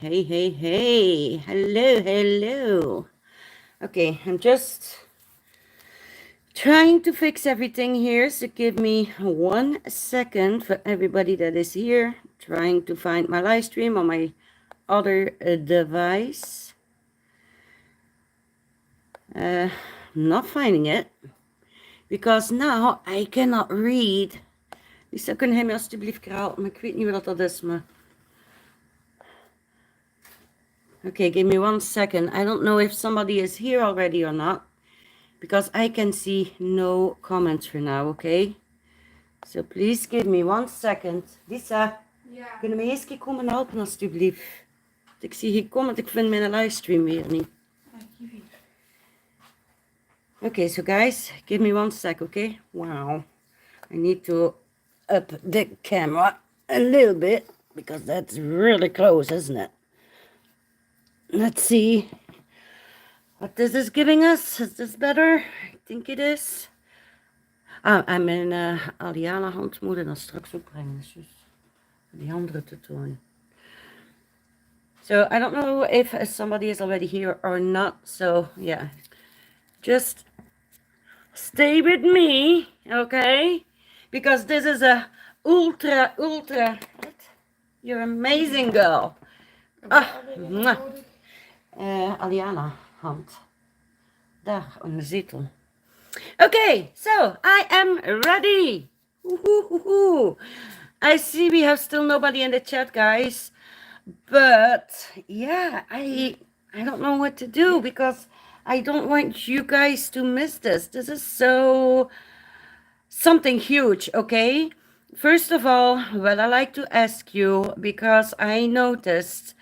Hey. Hello. Okay, I'm just trying to fix everything here, so give me 1 second for everybody that is here. Trying to find my live stream on my other device. Not finding it, because now I cannot read. Lisa, kun jij me alsjeblieft kraal? Maar ik weet niet wat dat is, maar... Okay, give me 1 second. I don't know if somebody is here already or not, because I can see no comments for now, okay? So please give me 1 second. Lisa, kunnen we eens komen helpen alsjeblieft? Ik zie geen comment, ik vind mijn livestream weer niet. Okay, so guys, give me 1 sec, okay? Wow. I need to up the camera a little bit, because that's really close, isn't it? Let's see what this is giving us. Is this better? I think it is. En mijn Aleana hand moet ik dan straks ook brengen. Dus die andere te tonen. So I don't know if somebody is already here or not. So yeah, just stay with me, okay? Because this is a ultra. You're amazing, girl. Aleana hand. Daar, aan de zetel. Okay, so I am ready. I see we have still nobody in the chat, guys. But yeah, I don't know what to do, because I don't want you guys to miss this. This is so something huge, okay? First of all, well, I like to ask you, because I noticed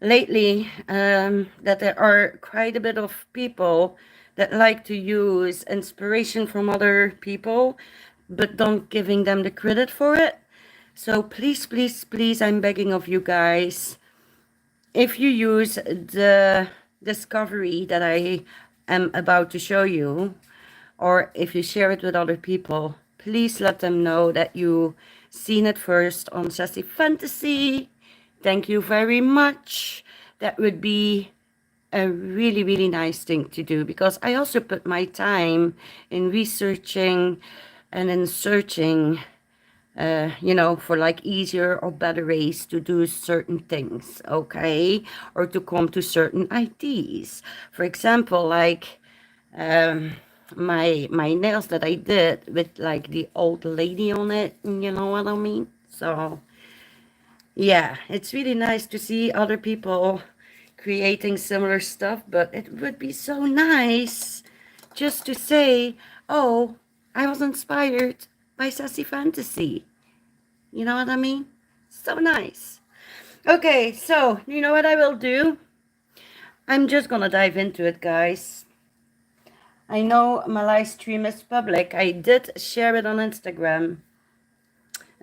lately that there are quite a bit of people that like to use inspiration from other people, but don't giving them the credit for it. So please, I'm begging of you guys, if you use the discovery that I am about to show you, or if you share it with other people, please let them know that you seen it first on Sassy Fantasy. Thank you very much. That would be a really nice thing to do, because I also put my time in researching and in searching, you know, for like easier or better ways to do certain things, okay? Or to come to certain ideas. For example, like my nails that I did with like the old lady on it, you know what I mean? So yeah, it's really nice to see other people creating similar stuff, but it would be so nice just to say, oh, I was inspired by Sassy Fantasy. You know what I mean? So nice. Okay, so you know what I will do? I'm just gonna dive into it, guys. I know my live stream is public. I did share it on Instagram.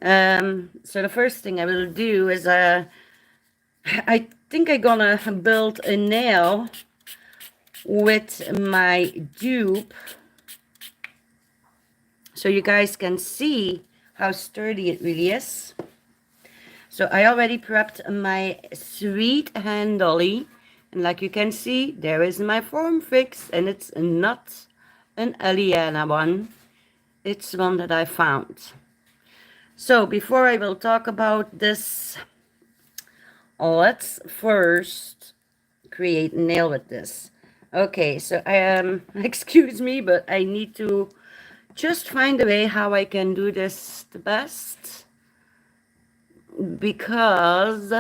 So the first thing I will do is I think I'm gonna build a nail with my dupe, so you guys can see how sturdy it really is. So I already prepped my sweet hand dolly, and like you can see, there is my Formfix, and it's not an Aleana one, it's one that I found. So before I will talk about this, let's first create a nail with this. Okay, so I am, excuse me, but I need to just find a way how I can do this the best, because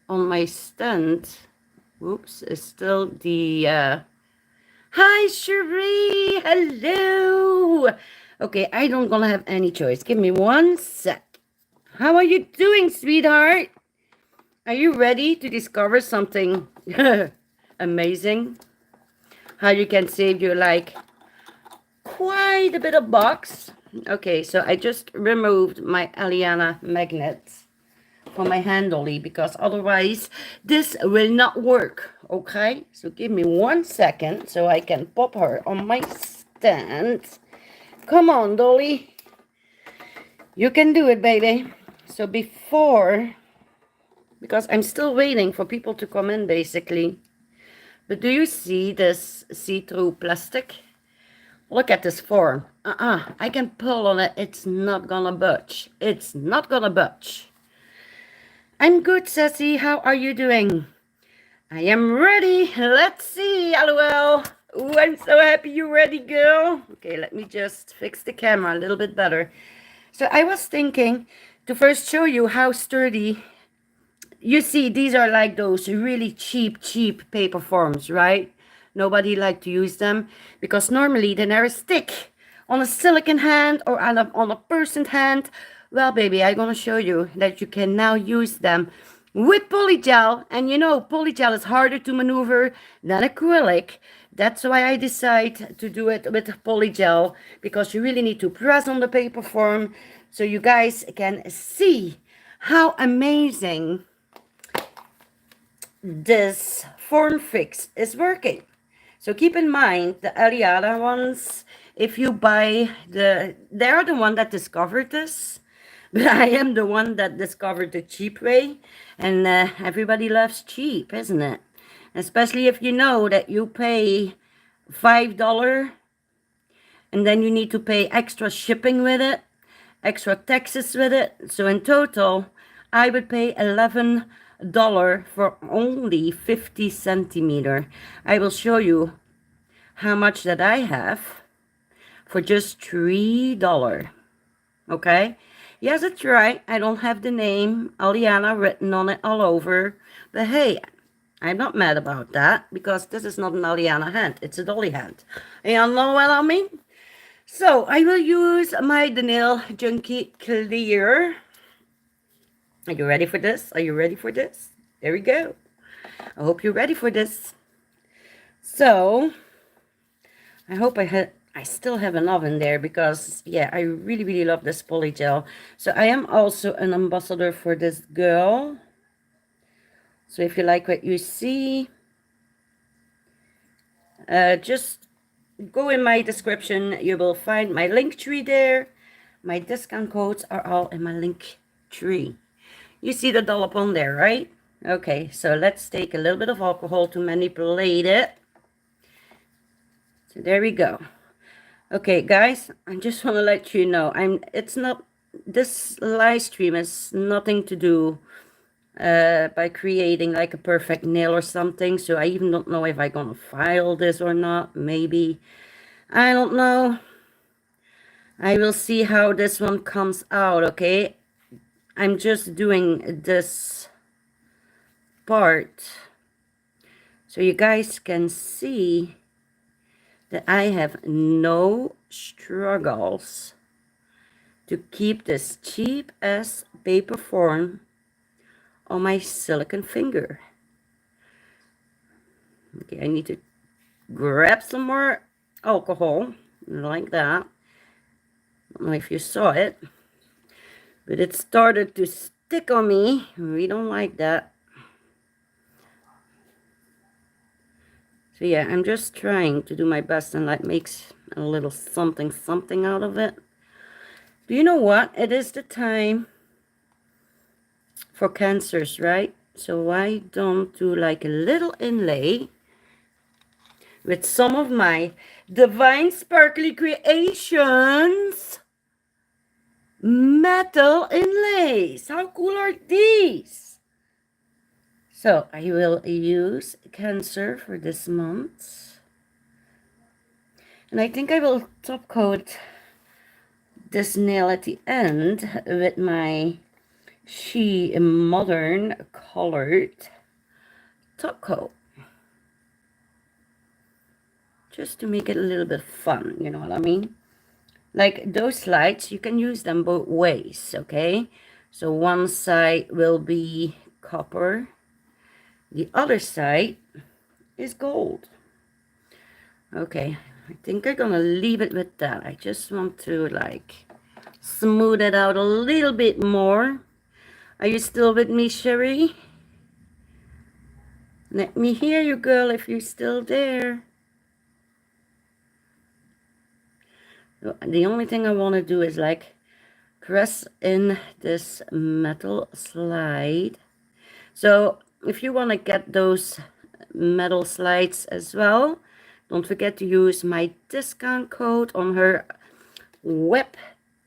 on my stand, whoops, is still the, hi Cherie, hello. Okay, I don't gonna have any choice. Give me 1 sec. How are you doing, sweetheart? Are you ready to discover something amazing? How you can save your like quite a bit of box. Okay, so I just removed my Aleana magnets from my handle, because otherwise this will not work. Okay, so give me 1 second so I can pop her on my stand. Come on, Dolly, you can do it, baby. So before because I'm still waiting for people to come in basically. But do you see this see-through plastic? Look at this form. I can pull on it. It's not gonna budge. It's not gonna budge. I'm good, Sassy. How are you doing? I am ready. Let's see, LOL. Ooh, I'm so happy you're ready, girl. Okay, let me just fix the camera a little bit better. So I was thinking to first show you how sturdy. You see, these are like those really cheap paper forms, right? Nobody like to use them because normally then they're a stick on a silicone hand or on a person's hand. Well, baby, I'm gonna show you that you can now use them with polygel. And you know, polygel is harder to maneuver than acrylic. That's why I decide to do it with polygel, because you really need to press on the paper form so you guys can see how amazing this Formfix is working. So keep in mind the Aleana ones, if you buy they're the one that discovered this, but I am the one that discovered the cheap way, and everybody loves cheap, isn't it? Especially if you know that you pay $5 and then you need to pay extra shipping with it, extra taxes with it. So in total, I would pay $11 for only 50 centimeter. I will show you how much that I have for just $3. Okay? Yes, it's right. I don't have the name Aleana written on it all over. But hey, I'm not mad about that, because this is not an Aleana hand. It's a dolly hand. You know what I mean? So I will use my Nail Junkie Clear. Are you ready for this? Are you ready for this? There we go. I hope you're ready for this. So I hope I still have enough in there, because yeah, I really love this polygel. So I am also an ambassador for this girl. So if you like what you see, just go in my description. You will find my link tree there. My discount codes are all in my link tree. You see the dollop on there, right? Okay, so let's take a little bit of alcohol to manipulate it. So there we go. Okay, guys, I just want to let you know, this live stream is nothing to do by creating like a perfect nail or something. So I even don't know if I'm gonna file this or not. Maybe, I don't know. I will see how this one comes out. Okay, I'm just doing this part so you guys can see that I have no struggles to keep this cheap as paper form on my silicone finger. Okay, I need to grab some more alcohol like that. I don't know if you saw it, but it started to stick on me. We don't like that. So yeah, I'm just trying to do my best and like makes a little something out of it. Do you know what? It is the time for cancers, right? So why don't do like a little inlay with some of my Divine Sparkly Creations metal inlays. How cool are these? So I will use Cancer for this month. And I think I will top coat this nail at the end with my She Modern colored top coat. Just to make it a little bit fun, you know what I mean? Like those lights, you can use them both ways, okay? So one side will be copper. The other side is gold. Okay, I think I'm gonna leave it with that. I just want to like smooth it out a little bit more. Are you still with me, Sherry? Let me hear you, girl, if you're still there. The only thing I want to do is like press in this metal slide So if you want to get those metal slides as well, don't forget to use my discount code on her web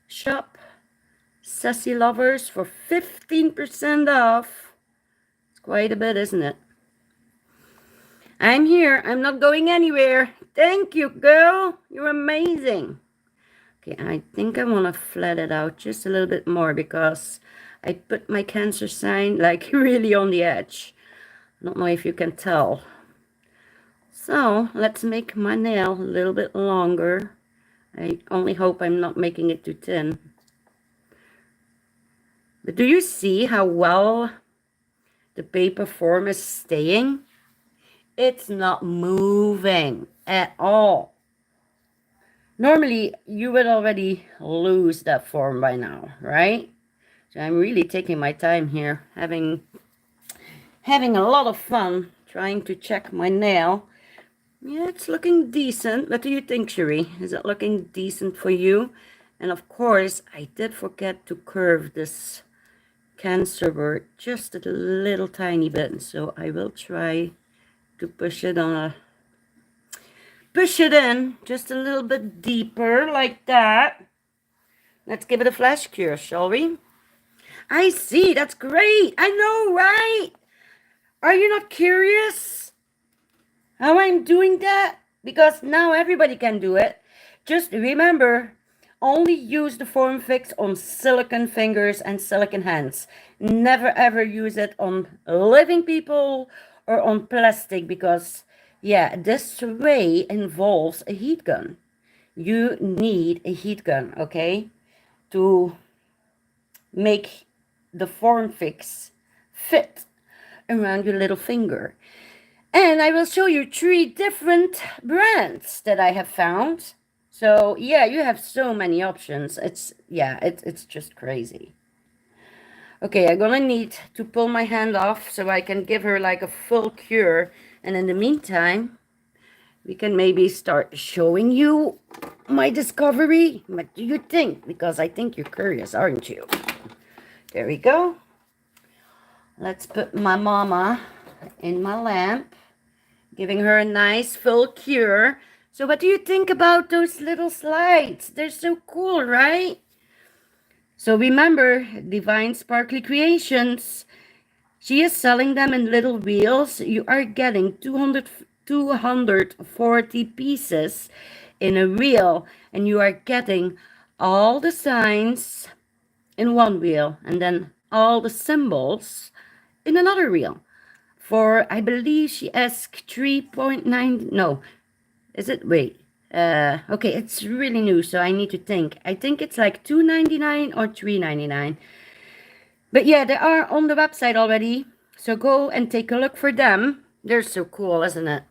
shop, Sassy Lovers, for 15% off. It's quite a bit, isn't it? I'm here. I'm not going anywhere. Thank you, girl. You're amazing. Okay, I think I want to flat it out just a little bit more because I put my Cancer sign like really on the edge. I don't know if you can tell. So let's make my nail a little bit longer. I only hope I'm not making it too thin. But do you see how well the paper form is staying? It's not moving at all. Normally, you would already lose that form by now, right? So I'm really taking my time here, having a lot of fun trying to check my nail. Yeah, it's looking decent. What do you think, Cherie? Is it looking decent for you? And of course, I did forget to curve this Cancer word just a little tiny bit. So I will try to push it in just a little bit deeper like that. Let's give it a flash cure, shall we? I see, that's great. I know, right? Are you not curious how I'm doing that? Because now everybody can do it. Just remember, only use the Formfix on silicone fingers and silicone hands. Never ever use it on living people or on plastic because, yeah, this way involves a heat gun. You need a heat gun, okay, to make the Formfix fit around your little finger. And I will show you 3 different brands that I have found. So yeah, you have so many options. It's just crazy. Okay, I'm gonna need to pull my hand off so I can give her like a full cure. And in the meantime, we can maybe start showing you my discovery. What do you think? Because I think you're curious, aren't you? There we go. Let's put my mama in my lamp, giving her a nice full cure. So what do you think about those little slides? They're so cool, right? So remember, Divine Sparkly Creations, she is selling them in little reels. You are getting 240 pieces in a reel, and you are getting all the signs in one reel, and then all the symbols in another reel. For, I believe she asked 3.9, no, is it, wait, okay, it's really new, so I need to think. I think it's like $2.99 or $3.99. But yeah, they are on the website already, so go and take a look for them. They're so cool, isn't it?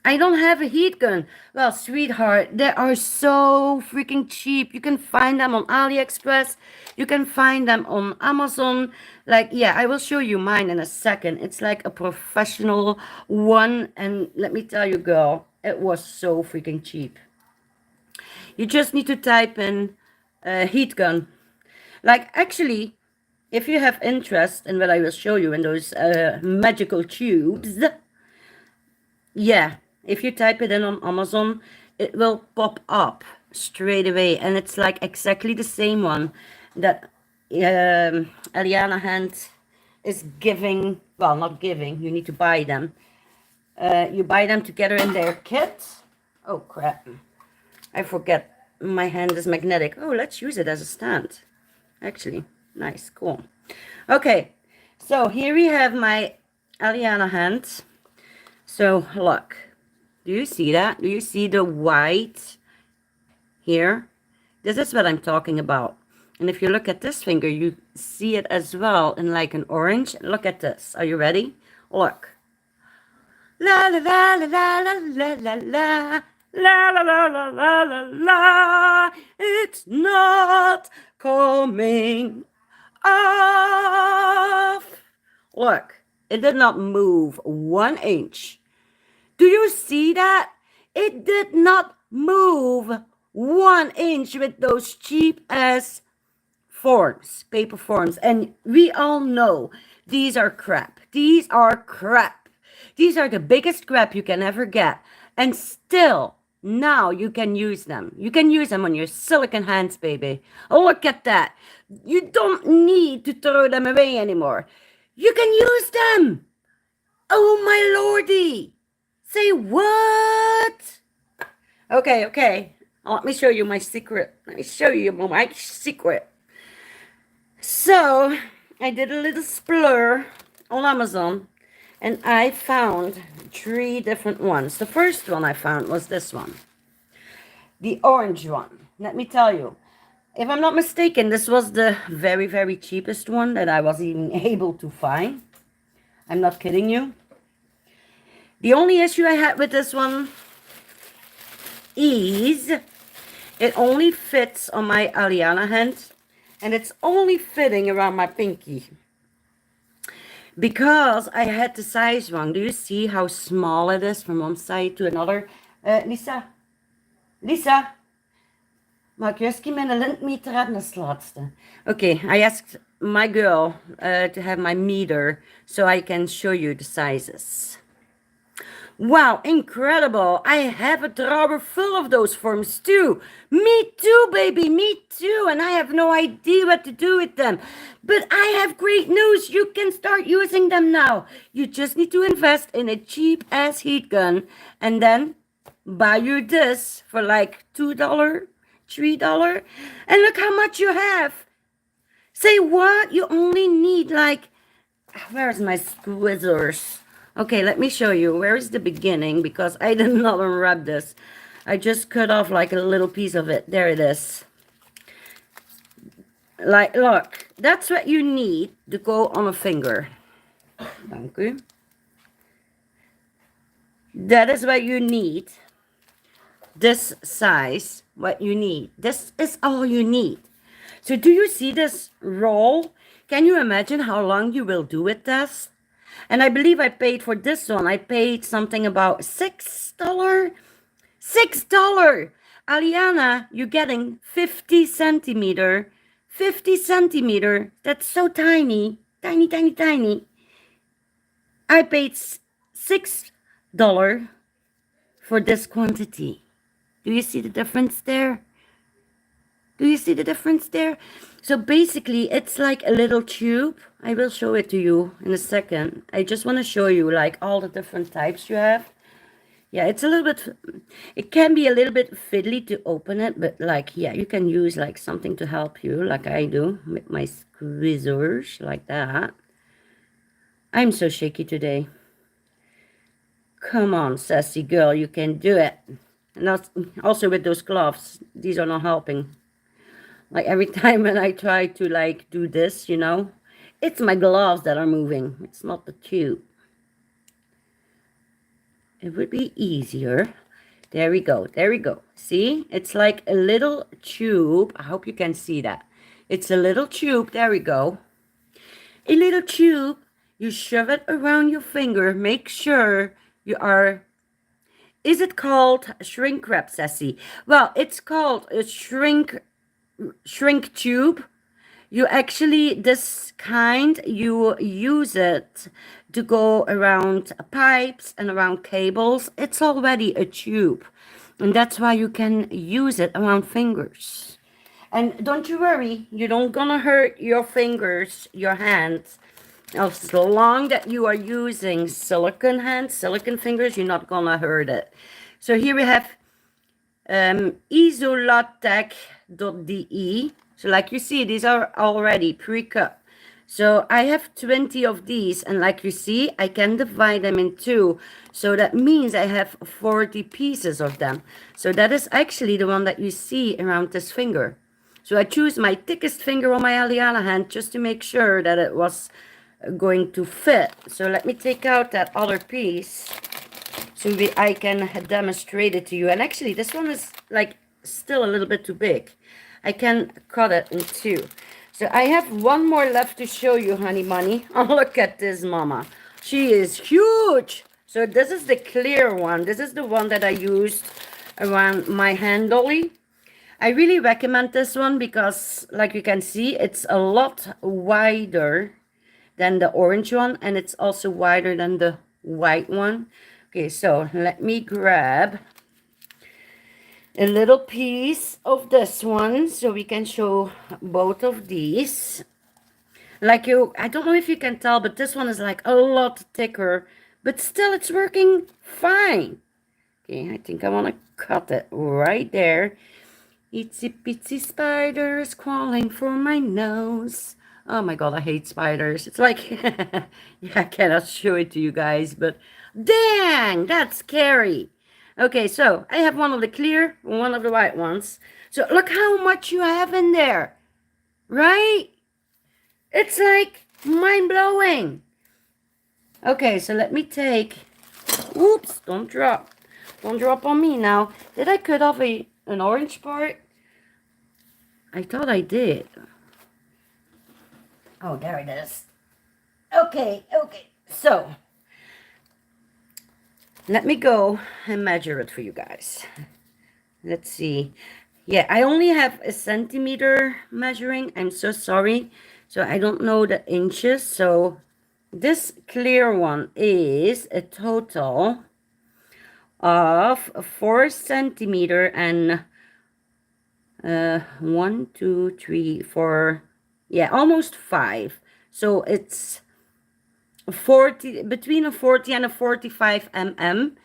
I don't have a heat gun. Well, sweetheart, they are so freaking cheap. You can find them on AliExpress. You can find them on Amazon. Like, yeah, I will show you mine in a second. It's like a professional one. And let me tell you, girl, it was so freaking cheap. You just need to type in heat gun. Like, actually, if you have interest in what I will show you in those magical tubes, yeah, if you type it in on Amazon, it will pop up straight away. And it's like exactly the same one that Aleana Hand is giving. Well, not giving. You need to buy them. You buy them together in their kit. Oh, crap. I forget. My hand is magnetic. Oh, let's use it as a stand. Actually, nice. Cool. Okay. So here we have my Aleana Hand. So look, do you see that? Do you see the white here? This is what I'm talking about. And if you look at this finger, you see it as well in like an orange. Look at this. Are you ready? Look. La la la la la la la la la la la la la la la la. It's not coming off. Look, it did not move 1 inch. Do you see that? It did not move 1 inch with those cheap ass forms, paper forms. And we all know these are crap. These are crap. These are the biggest crap you can ever get. And still, now you can use them. You can use them on your silicone hands, baby. Oh, look at that. You don't need to throw them away anymore. You can use them. Oh, my lordy. Say what? Okay, okay. Let me show you my secret. Let me show you my secret. So, I did a little splur on Amazon, and I found 3 different ones. The first one I found was this one. The orange one. Let me tell you, if I'm not mistaken, this was the very, very cheapest one that I was even able to find. I'm not kidding you. The only issue I had with this one is it only fits on my Aleana hand, and it's only fitting around my pinky. Because I had the size wrong. Do you see how small it is from one side to another? Lisa? Lisa? Mag je eens mijn lintmeter hebben als laatste? Okay, I asked my girl to have my meter so I can show you the sizes. Wow, incredible. I have a drawer full of those forms too. Me too, baby, me too. And I have no idea what to do with them. But I have great news. You can start using them now. You just need to invest in a cheap ass heat gun and then buy you this for like $2, $3. And look how much you have. Say what? You only need like, where's my squizzers? Okay, let me show you. Where is the beginning? Because I did not unwrap this. I just cut off like a little piece of it. There it is. Like, look. That's what you need to go on a finger. Thank you. That is what you need. This size, what you need. This is all you need. So do you see this roll? Can you imagine how long you will do with this? And I believe I paid for this one. I paid something about $6. $6. Aleana, you're getting 50 centimeter. 50 centimeter. That's so tiny. Tiny, tiny, tiny. I paid $6 for this quantity. Do you see the difference there? Do you see the difference there? So basically, it's like a little tube. I will show it to you in a second. I just want to show you like all the different types you have. Yeah, it's a little bit, it can be a little bit fiddly to open it, but like, yeah, you can use like something to help you like I do with my squeezers like that. I'm so shaky today. Come on, sassy girl, you can do it. And also with those gloves, these are not helping. Like every time when I try to like do this, you know, it's my gloves that are moving. It's not the tube. It would be easier. There we go. There we go. See, it's like a little tube. I hope you can see that. It's a little tube. There we go. A little tube. You shove it around your finger. Make sure you are... Is it called shrink wrap, sassy? Well, it's called a shrink tube. You actually, this kind, you use it to go around pipes and around cables. It's already a tube, and that's why you can use it around fingers. And don't you worry, you don't gonna hurt your fingers, your hands. As long that you are using silicone hands, silicone fingers, you're not gonna hurt it. So here we have isolatech.de. So like you see, these are already pre-cut. So I have 20 of these, and like you see, I can divide them in 2. So that means I have 40 pieces of them. So that is actually the one that you see around this finger. So I choose my thickest finger on my Aleana hand just to make sure that it was going to fit. So let me take out that other piece so I can demonstrate it to you. And actually, this one is like still a little bit too big. I can cut it in 2. So I have one more left to show you, honey bunny. Oh, look at this mama. She is huge. So this is the clear one. This is the one that I used around my hand dolly. I really recommend this one because, like you can see, it's a lot wider than the orange one, and it's also wider than the white one. Okay, so let me grab a little piece of this one so we can show both of these. Like I don't know if you can tell, but this one is like a lot thicker, but still it's working fine. Okay, I think I want to cut it right there. Itsy bitsy spiders crawling for my nose. Oh my god, I hate spiders. It's like, yeah, I cannot show it to you guys, but dang, that's scary. Okay, so I have one of the clear, one of the white ones. So look how much you have in there, right? It's like mind-blowing. Okay, so let me take, oops, don't drop on me now. Did I cut off an orange part? I thought I did. Oh, there it is. Okay, so let me go and measure it for you guys. Let's see. Yeah, I only have a centimeter measuring. I'm so sorry. So I don't know the inches. So this clear one is a total of 4 centimeter and 1, 2, 3, 4, yeah, almost 5. So it's 40, between a 40 and a 45 mm.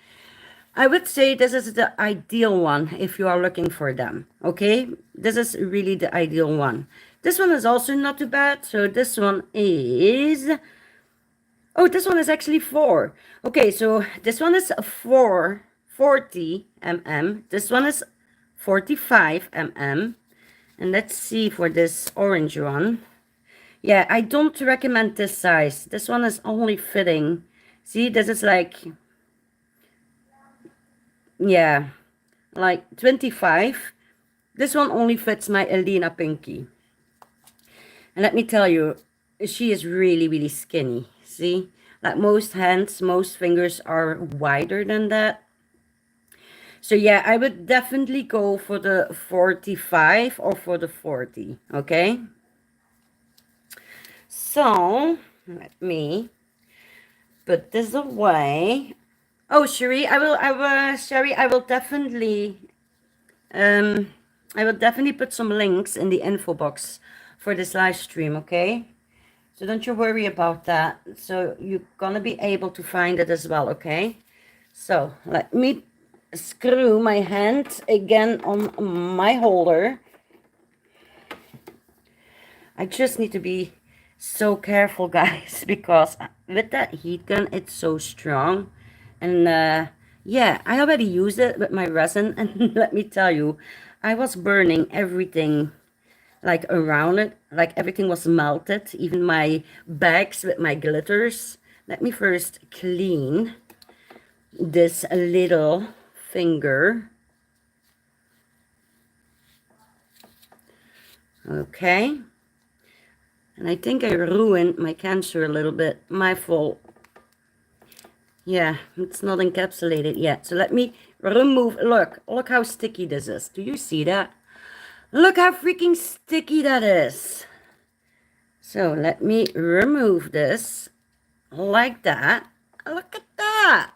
I would say this is the ideal one if you are looking for them. Okay, this is really the ideal one. This one is also not too bad. So this one is, oh, this one is actually 4. Okay, so this one is 40 mm. This one is 45 mm. And let's see for this orange one. Yeah, I don't recommend this size. This one is only fitting. See, this is like, yeah, like 25. This one only fits my Aleana pinky. And let me tell you, she is really, really skinny. See, like most hands, most fingers are wider than that. So yeah, I would definitely go for the 45 or for the 40, okay? So, let me put this away. Oh, Sherry, Sherry, I will definitely put some links in the info box for this live stream, okay? So don't you worry about that. So you're gonna be able to find it as well, okay? So let me screw my hand again on my holder. I just need to be so careful, guys, because with that heat gun, it's so strong. And yeah, I already used it with my resin, and let me tell you, I was burning everything like around it, like everything was melted, even my bags with my glitters. Let me first clean this little finger. Okay. And I think I ruined my cancer a little bit. My fault. Yeah, it's not encapsulated yet. So let me remove. Look how sticky this is. Do you see that? Look how freaking sticky that is. So let me remove this like that. Look at that.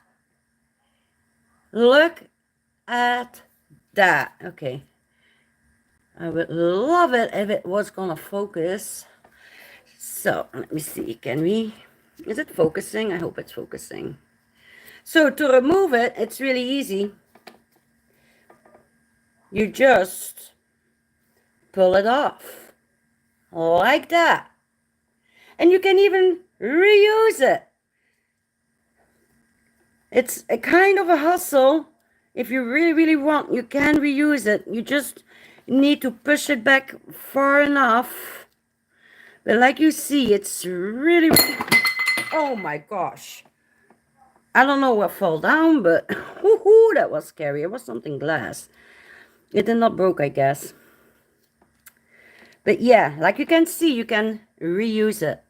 Look at that. Okay. I would love it if it was gonna focus. So let me see. Can we? Is it focusing? I hope it's focusing. So to remove it, it's really easy. You just pull it off like that. And you can even reuse it. It's a kind of a hustle. If you really, really want, you can reuse it. You just need to push it back far enough. But like you see, it's really, really... Oh my gosh. I don't know what fell down, but woohoo, that was scary. It was something glass. It did not broke, I guess. But yeah, like you can see, you can reuse it.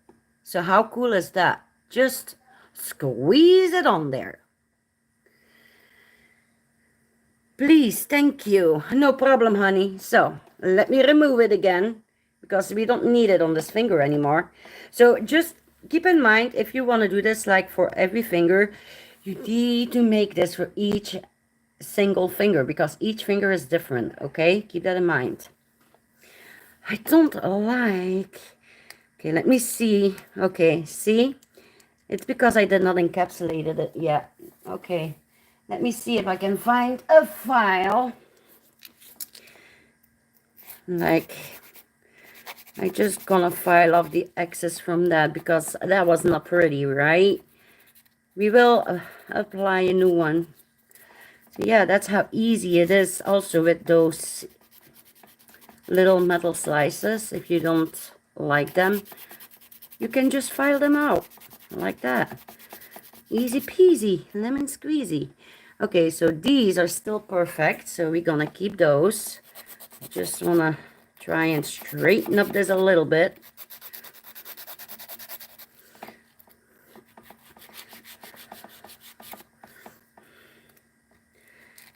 So how cool is that? Just squeeze it on there. Please, thank you. No problem, honey. So, let me remove it again because we don't need it on this finger anymore. So, just keep in mind, if you want to do this like for every finger, you need to make this for each single finger because each finger is different, okay? Keep that in mind. I don't like... Okay, let me see. Okay, see? It's because I did not encapsulate it yet. Okay, let me see if I can find a file. Like, I just gonna file off the excess from that because that was not pretty, right? We will apply a new one. So yeah, that's how easy it is also with those little metal slices. If you don't like them, you can just file them out like that. Easy peasy, lemon squeezy. Okay, so these are still perfect, so we're gonna keep those. Just wanna try and straighten up this a little bit.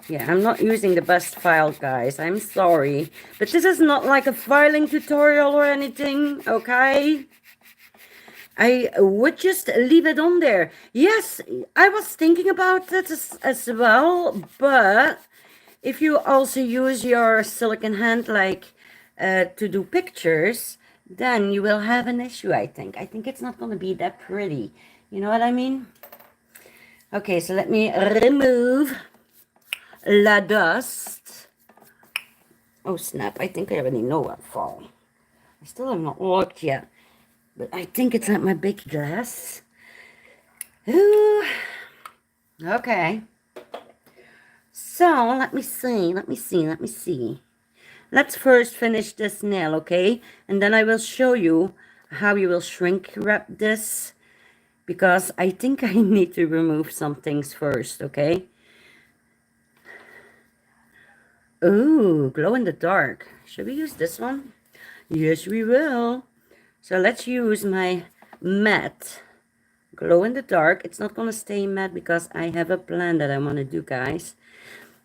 Yeah, I'm not using the best file, guys. I'm sorry. But this is not like a filing tutorial or anything, okay? I would just leave it on there. Yes, I was thinking about that as well, but if you also use your silicone hand like to do pictures, then you will have an issue, I think. I think it's not going to be that pretty. You know what I mean? Okay, so let me remove la dust. Oh, snap. I think I already know what fall. I still have not looked yet. But I think it's at my big glass. Ooh. Okay. So, let me see. Let's first finish this nail, okay? And then I will show you how you will shrink wrap this. Because I think I need to remove some things first, okay? Ooh, glow in the dark. Should we use this one? Yes, we will. So let's use my matte glow in the dark. It's not going to stay matte because I have a plan that I want to do, guys.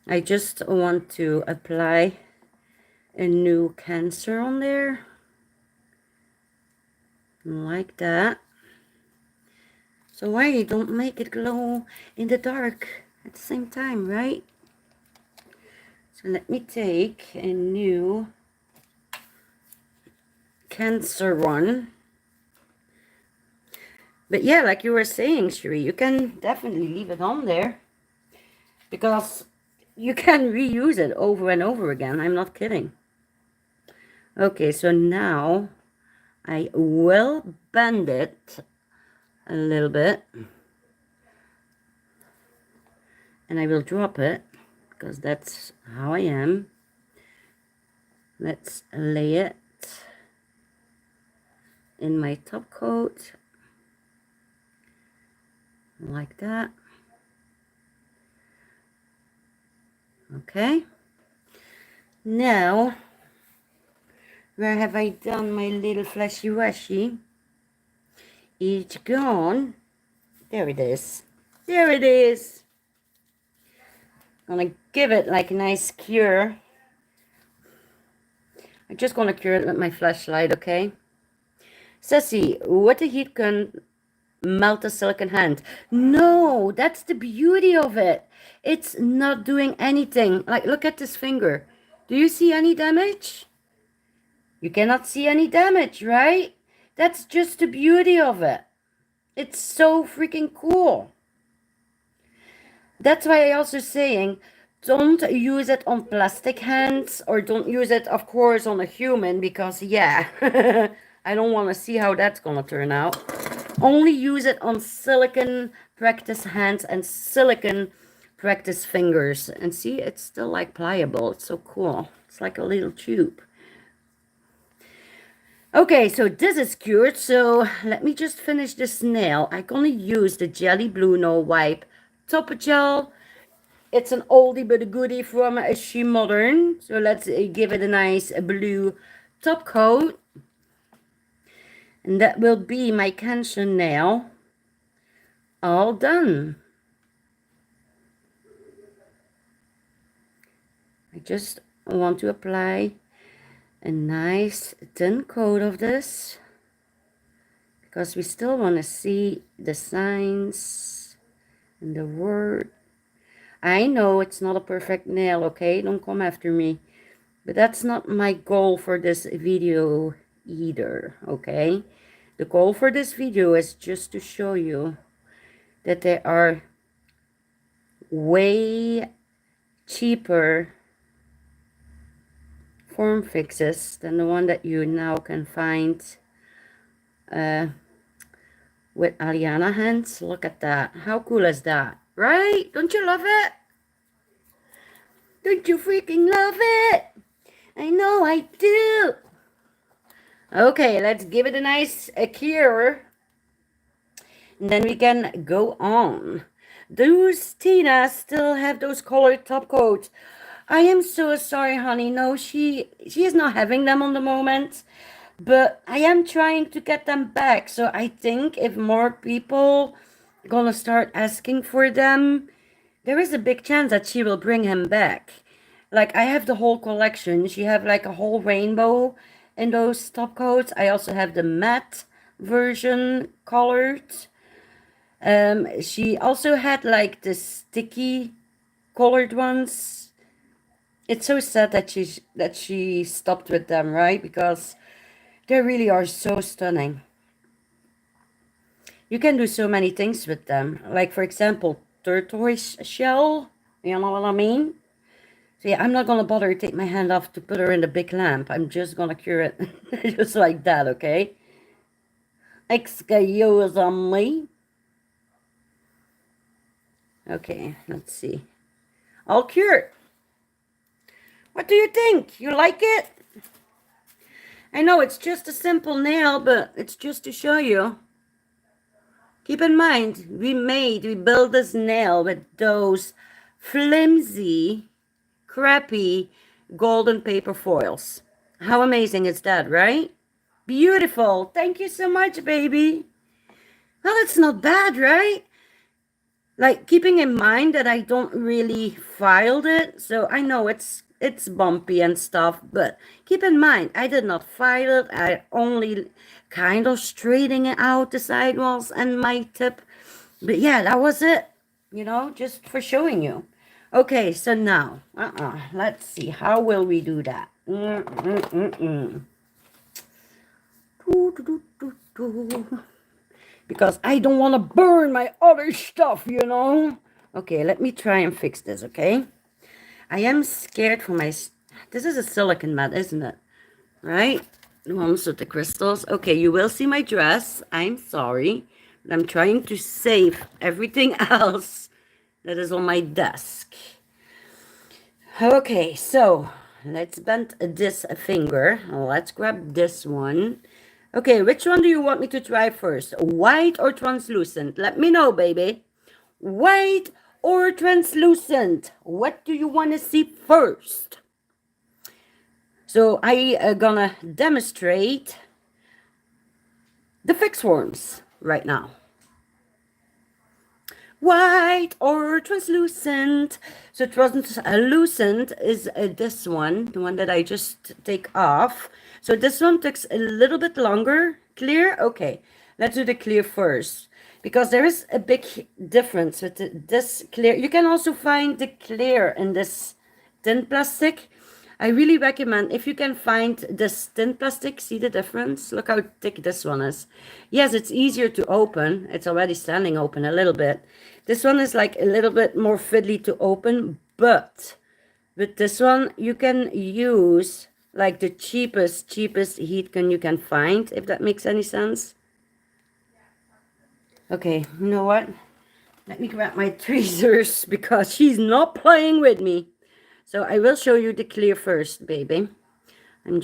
I just want to apply a new Cancer on there. Like that. So why don't make it glow in the dark at the same time, right? So let me take a new Cancer one. But yeah, like you were saying, Cherie, you can definitely leave it on there because you can reuse it over and over again. I'm not kidding. Okay, so now I will bend it a little bit and I will drop it because that's how I am. Let's lay it in my top coat like that. Okay, now where have I done my little flashy washy? It's gone. There it is. There it is. I'm gonna give it like a nice cure. I'm just gonna cure it with my flashlight, okay? Sassy, with the heat gun, melt a silicone hand. No, that's the beauty of it. It's not doing anything. Like, look at this finger. Do you see any damage? You cannot see any damage, right? That's just the beauty of it. It's so freaking cool. That's why I also saying, don't use it on plastic hands or don't use it, of course, on a human because, yeah, I don't want to see how that's going to turn out. Only use it on silicone practice hands and silicone practice fingers. And see, it's still like pliable. It's so cool. It's like a little tube. Okay, so this is cured. So let me just finish this nail. I'm going to use the Jelly Blue No Wipe Topper Gel. It's an oldie but a goodie from She Modern. So let's give it a nice blue top coat. And that will be my Cancer nail all done. I just want to apply a nice thin coat of this because we still want to see the signs and the word. I know it's not a perfect nail, okay? Don't come after me. But that's not my goal for this video either, okay? The goal for this video is just to show you that there are way cheaper form fixes than the one that you now can find with Aleana hands. Look at that. How cool is that? Right? Don't you love it? Don't you freaking love it? I know I do. Okay, let's give it a nice cure. And then we can go on. Those Tina still have those colored top coats. I am so sorry, honey. No, she is not having them on the moment. But I am trying to get them back. So I think if more people gonna start asking for them, there is a big chance that she will bring him back. Like, I have the whole collection. She have like a whole rainbow in those top coats. I also have the matte version colored. She also had like the sticky colored ones. It's so sad that she stopped with them, right? Because they really are so stunning. You can do so many things with them. Like, for example, turquoise shell. You know what I mean? So yeah, I'm not going to bother to take my hand off to put her in the big lamp. I'm just going to cure it just like that, okay? Excuse me. Okay, let's see. All cured. What do you think? You like it? I know it's just a simple nail, but it's just to show you. Keep in mind, we built this nail with those flimsy, crappy golden paper foils. How amazing is that, right? Beautiful. Thank you so much, baby. Well, it's not bad, right? Like, keeping in mind that I don't really filed it, so I know it's bumpy and stuff, but keep in mind, I did not file it. I only kind of straightening it out, the sidewalls and my tip. But yeah, that was it, you know, just for showing you. Okay, so now, let's see, how will we do that? Because I don't want to burn my other stuff, you know. Okay, let me try and fix this, okay? I am scared for my... This is a silicone mat, isn't it? Right? The ones with the crystals. Okay, you will see my dress. I'm sorry. But I'm trying to save everything else that is on my desk. Okay, so let's bend this finger. Let's grab this one. Okay, which one do you want me to try first? White or translucent? Let me know, baby. White or translucent? What do you want to see first? So I gonna demonstrate the fixed forms right now. White or translucent? So translucent is this one, the one that I just take off. So this one takes a little bit longer. Clear? Okay, let's do the clear first, because there is a big difference with this clear. You can also find the clear in this thin plastic. I really recommend, if you can find this thin plastic, see the difference? Look how thick this one is. Yes, it's easier to open. It's already standing open a little bit. This one is like a little bit more fiddly to open, but with this one, you can use like the cheapest heat gun you can find, if that makes any sense. Okay, you know what? Let me grab my tweezers because she's not playing with me. So I will show you the clear first, baby. I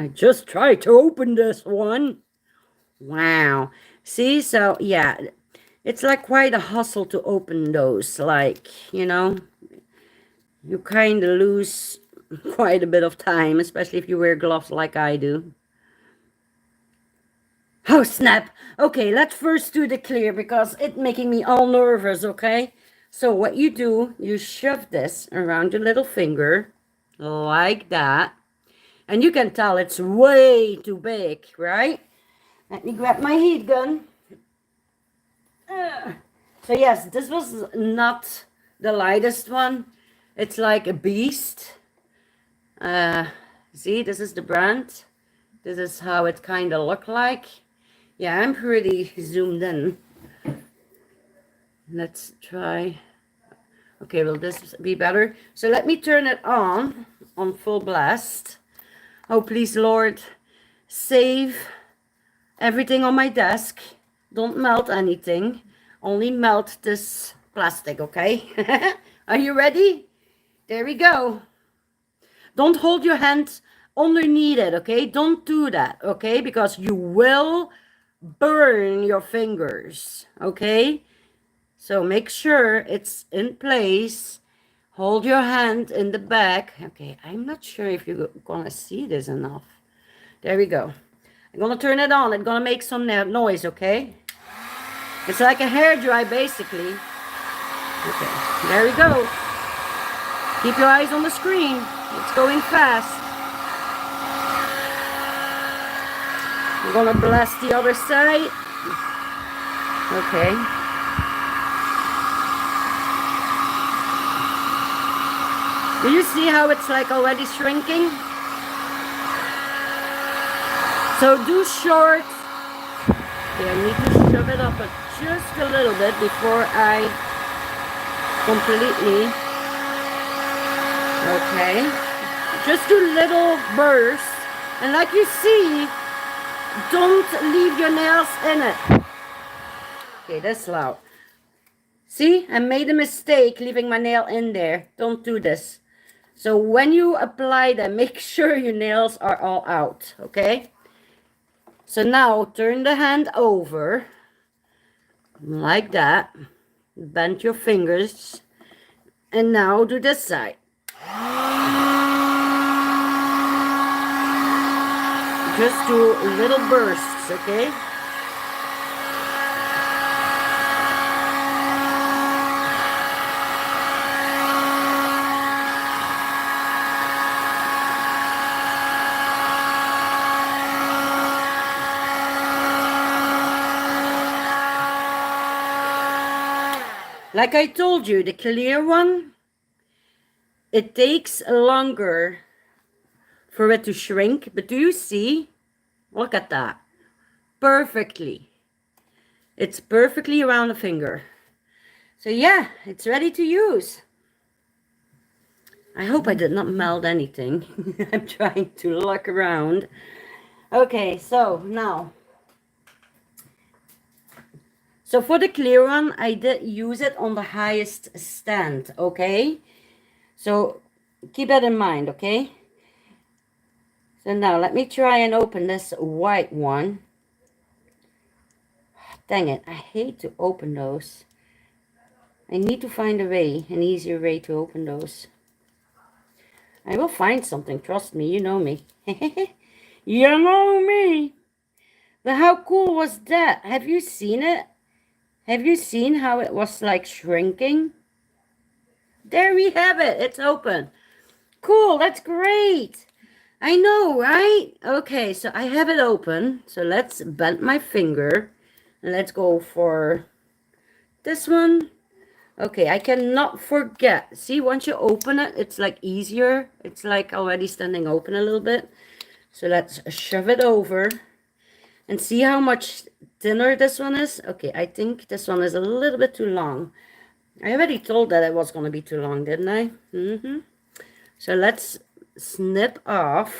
just tried to open this one. Wow. See, so yeah, it's like quite a hustle to open those. Like, you know, you kind of lose quite a bit of time, especially if you wear gloves like I do. Oh, snap. Okay, let's first do the clear because it's making me all nervous, okay? So what you do, you shove this around your little finger like that. And you can tell it's way too big, right? Let me grab my heat gun. So yes, this was not the lightest one. It's like a beast. See, this is the brand. This is how it kind of look like. Yeah, I'm pretty zoomed in. Let's try. Okay, will this be better? So let me turn it on full blast. Oh, please, Lord, save everything on my desk. Don't melt anything. Only melt this plastic, okay? Are you ready? There we go. Don't hold your hand underneath it, okay? Don't do that, okay? Because you will burn your fingers, okay? So make sure it's in place. Hold your hand in the back. Okay, I'm not sure if you're gonna see this enough. There we go. I'm gonna turn it on. It's gonna make some noise, okay? It's like a hairdryer, basically. Okay, there we go. Keep your eyes on the screen. It's going fast. I'm gonna blast the other side. Okay. Do you see how it's like already shrinking? So do short. Okay, I need to shove it up just a little bit before I completely. Okay. Just do little bursts. And like you see, don't leave your nails in it. Okay, that's loud. See, I made a mistake leaving my nail in there. Don't do this. So when you apply them, make sure your nails are all out, okay? So now turn the hand over like that. Bend your fingers. And now do this side. Just do little bursts, okay? Like I told you, the clear one, it takes longer for it to shrink. But do you see? Look at that. Perfectly. It's perfectly around the finger. So yeah, it's ready to use. I hope I did not melt anything. I'm trying to look around. Okay, so now. So for the clear one, I did use it on the highest stand, okay? So keep that in mind, okay? So now let me try and open this white one. Dang it, I hate to open those. I need to find a way, an easier way to open those. I will find something, trust me, you know me. You know me. But how cool was that? Have you seen it? Have you seen how it was like shrinking? There we have it. It's open. Cool. That's great. I know, right? Okay, so I have it open. So let's bend my finger. And let's go for this one. Okay, I cannot forget. See, once you open it, it's like easier. It's like already standing open a little bit. So let's shove it over. And see how much thinner this one is? Okay, I think this one is a little bit too long. I already told that it was going to be too long, didn't I? So let's snip off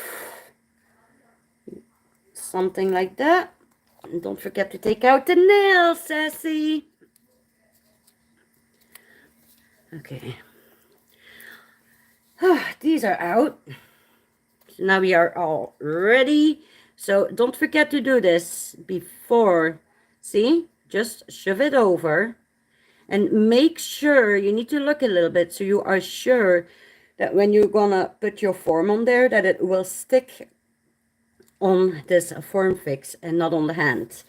something like that. And don't forget to take out the nail, sassy. Okay. These are out. So now we are all ready. So don't forget to do this before. See, just shove it over and make sure, you need to look a little bit so you are sure that when you're gonna put your form on there, that it will stick on this form fix and not on the hand.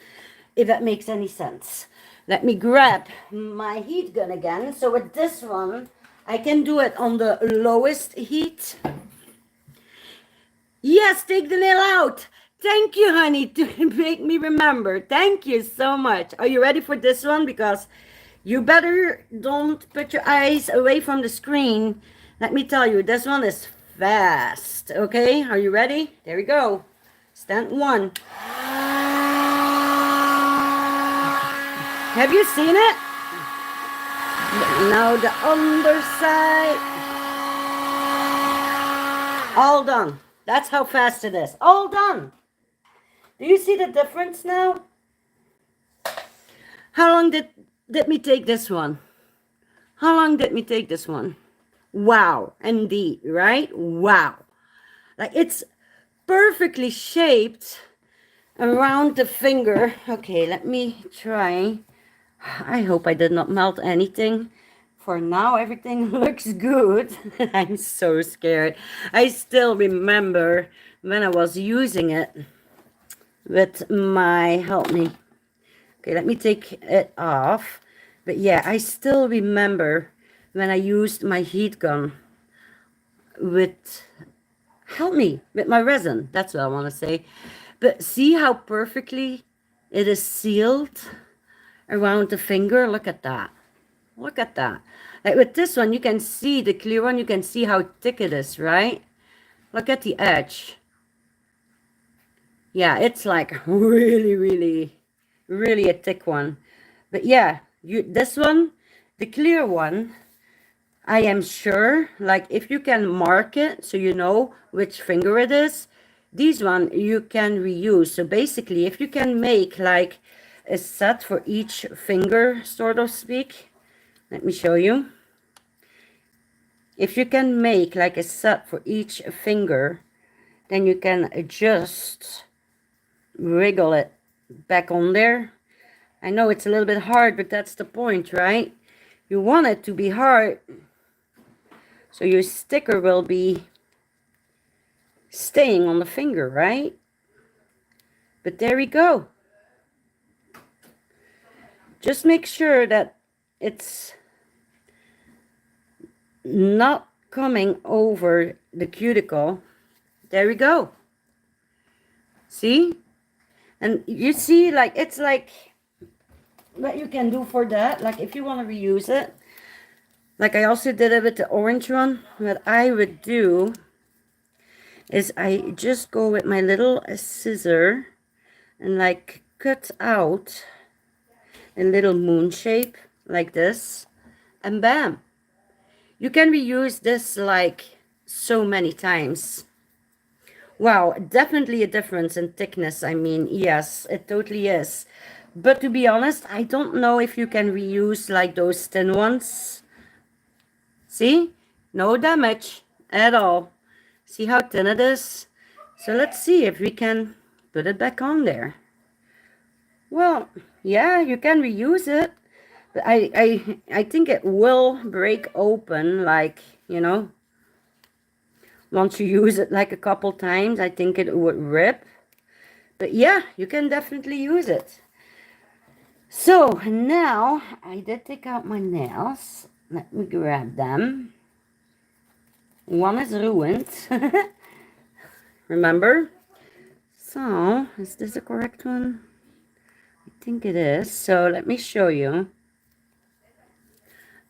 if that makes any sense. Let me grab my heat gun again. So with this one, I can do it on the lowest heat. Yes, take the nail out. Thank you, honey, to make me remember. Thank you so much. Are you ready for this one? Because you better don't put your eyes away from the screen. Let me tell you, this one is fast. Okay, are you ready? There we go. Stand one. Have you seen it? Now the underside. All done. That's how fast it is. All done. Do you see the difference now? How long did me take this one? How long did me take this one? Wow, indeed, right? Wow. Like it's perfectly shaped around the finger. Okay, let me try. I hope I did not melt anything. For now, everything looks good. I'm so scared. I still remember when I was using it with my, help me. Okay, let me take it off. But yeah, I still remember when I used my heat gun with, help me, with my resin. That's what I want to say. But see how perfectly it is sealed around the finger? Look at that. Look at that. Like with this one, you can see the clear one. You can see how thick it is, right? Look at the edge. Yeah, it's like really, really, really a thick one. But yeah, this one, the clear one, I am sure, like if you can mark it so you know which finger it is, these one you can reuse. So basically, if you can make like a set for each finger, sort of speak, let me show you. If you can make like a set for each finger, then you can just wriggle it back on there. I know it's a little bit hard, but that's the point, right? You want it to be hard, so your sticker will be staying on the finger, right? But there we go. Just make sure that it's not coming over the cuticle. There we go. See? And you see, like, it's like what you can do for that. Like, if you want to reuse it. Like, I also did it with the orange one. What I would do is I just go with my little scissor and, like, cut out a little moon shape like this. And bam. You can reuse this, like, so many times. Wow, definitely a difference in thickness. I mean, yes, it totally is. But to be honest, I don't know if you can reuse like those thin ones. See? No damage at all. See how thin it is? So let's see if we can put it back on there. Well, yeah, you can reuse it. But I think it will break open, like, you know. Once you use it like a couple times, I think it would rip. But yeah, you can definitely use it. So now I did take out my nails. Let me grab them. One is ruined. Remember? So, is this the correct one? I think it is. So let me show you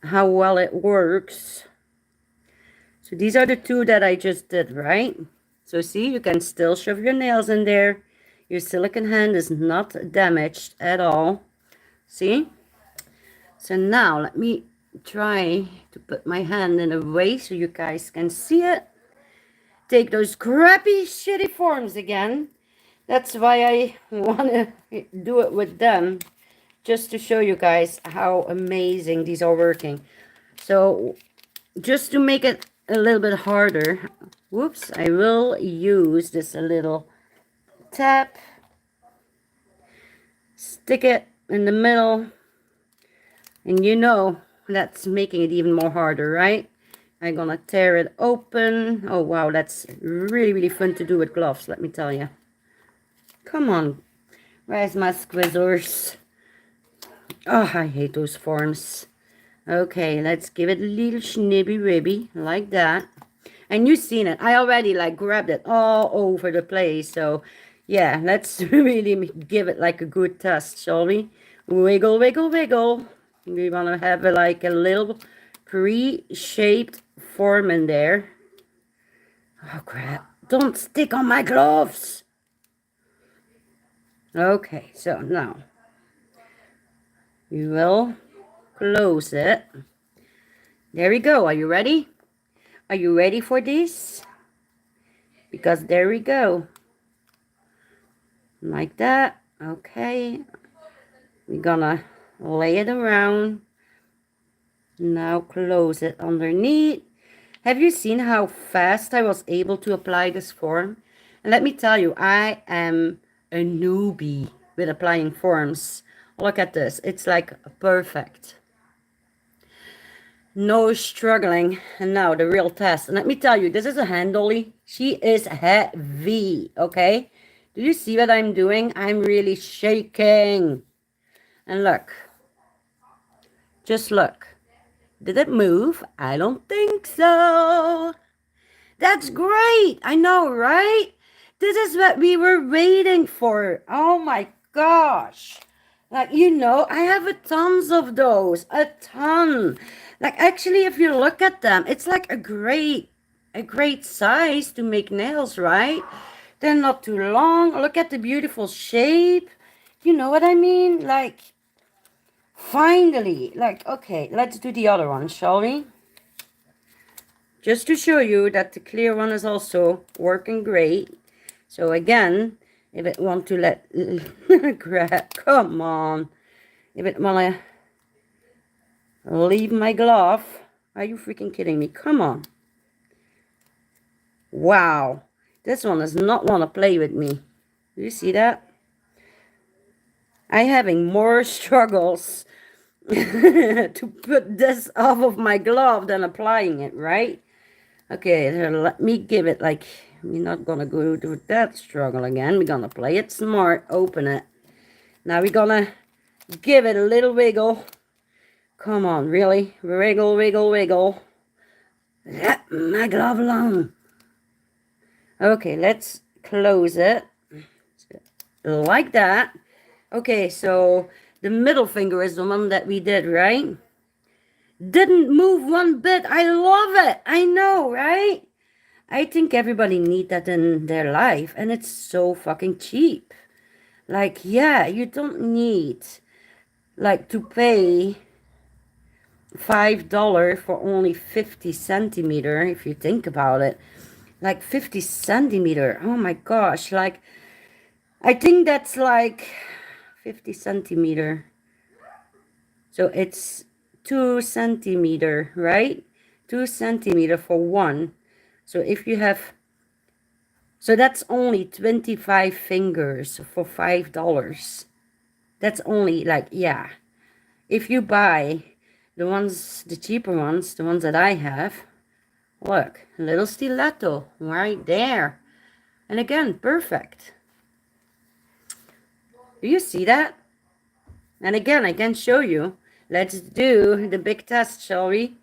how well it works. So these are the two that I just did, right? So see, you can still shove your nails in there. Your silicone hand is not damaged at all. See? So now let me try to put my hand in a way so you guys can see it. Take those crappy, shitty forms again. That's why I want to do it with them. Just to show you guys how amazing these are working. So just to make it a little bit harder, whoops, I will use this little tap, stick it in the middle, and you know that's making it even more harder, right? I'm gonna tear it open. Oh wow, that's really fun to do with gloves, let me tell you. Come on, Where's my squizzers? Oh, I hate those forms. Okay, let's give it a little snibby ribby like that. And you've seen it. I already like grabbed it all over the place. So yeah, let's really give it like a good test, shall we? Wiggle, wiggle, wiggle. We want to have like a little pre-shaped form in there. Oh crap. Don't stick on my gloves. Okay, so now you will close it. There we go. Are you ready? Are you ready for this? Because there we go. Like that. Okay. We're gonna lay it around. Now close it underneath. Have you seen how fast I was able to apply this form? And let me tell you, I am a newbie with applying forms. Look at this. It's like perfect. No struggling. And now the real test. And let me tell you, this is a hand dolly. She is heavy, okay? Do you see what I'm doing? I'm really shaking. And look. Just look. Did it move? I don't think so. That's great. I know, right? This is what we were waiting for. Oh my gosh. Like, you know, I have a tons of those. A ton. Like, actually, if you look at them, it's like a great size to make nails, right? They're not too long. Look at the beautiful shape. You know what I mean? Like, finally. Like, okay, let's do the other one, shall we? Just to show you that the clear one is also working great. So again, if it want to let grab, come on. If it want to leave my glove, are you freaking kidding me? Come on. Wow. This one does not want to play with me. Do you see that? I'm having more struggles to put this off of my glove than applying it, right? Okay, so let me give it like, we're not gonna go through that struggle again. We're gonna play it smart, open it. Now we're gonna give it a little wiggle. Come on, really? Wiggle, wiggle, wiggle. Let my glove alone. Okay, let's close it. Like that. Okay, so the middle finger is the one that we did, right? Didn't move one bit. I love it. I know, right? I think everybody need that in their life. And it's so fucking cheap. Like, yeah, you don't need, like, to pay $5 for only 50 centimeter, if you think about it. Like, 50 centimeter. Oh, my gosh. Like, I think that's, like, 50 centimeter. So, it's 2 centimeter, right? 2 centimeter for one. So if you have, so that's only 25 fingers for $5. That's only like, yeah. If you buy the ones, the cheaper ones, the ones that I have, look, a little stiletto right there. And again, perfect. Do you see that? And again, I can show you. Let's do the big test, shall we?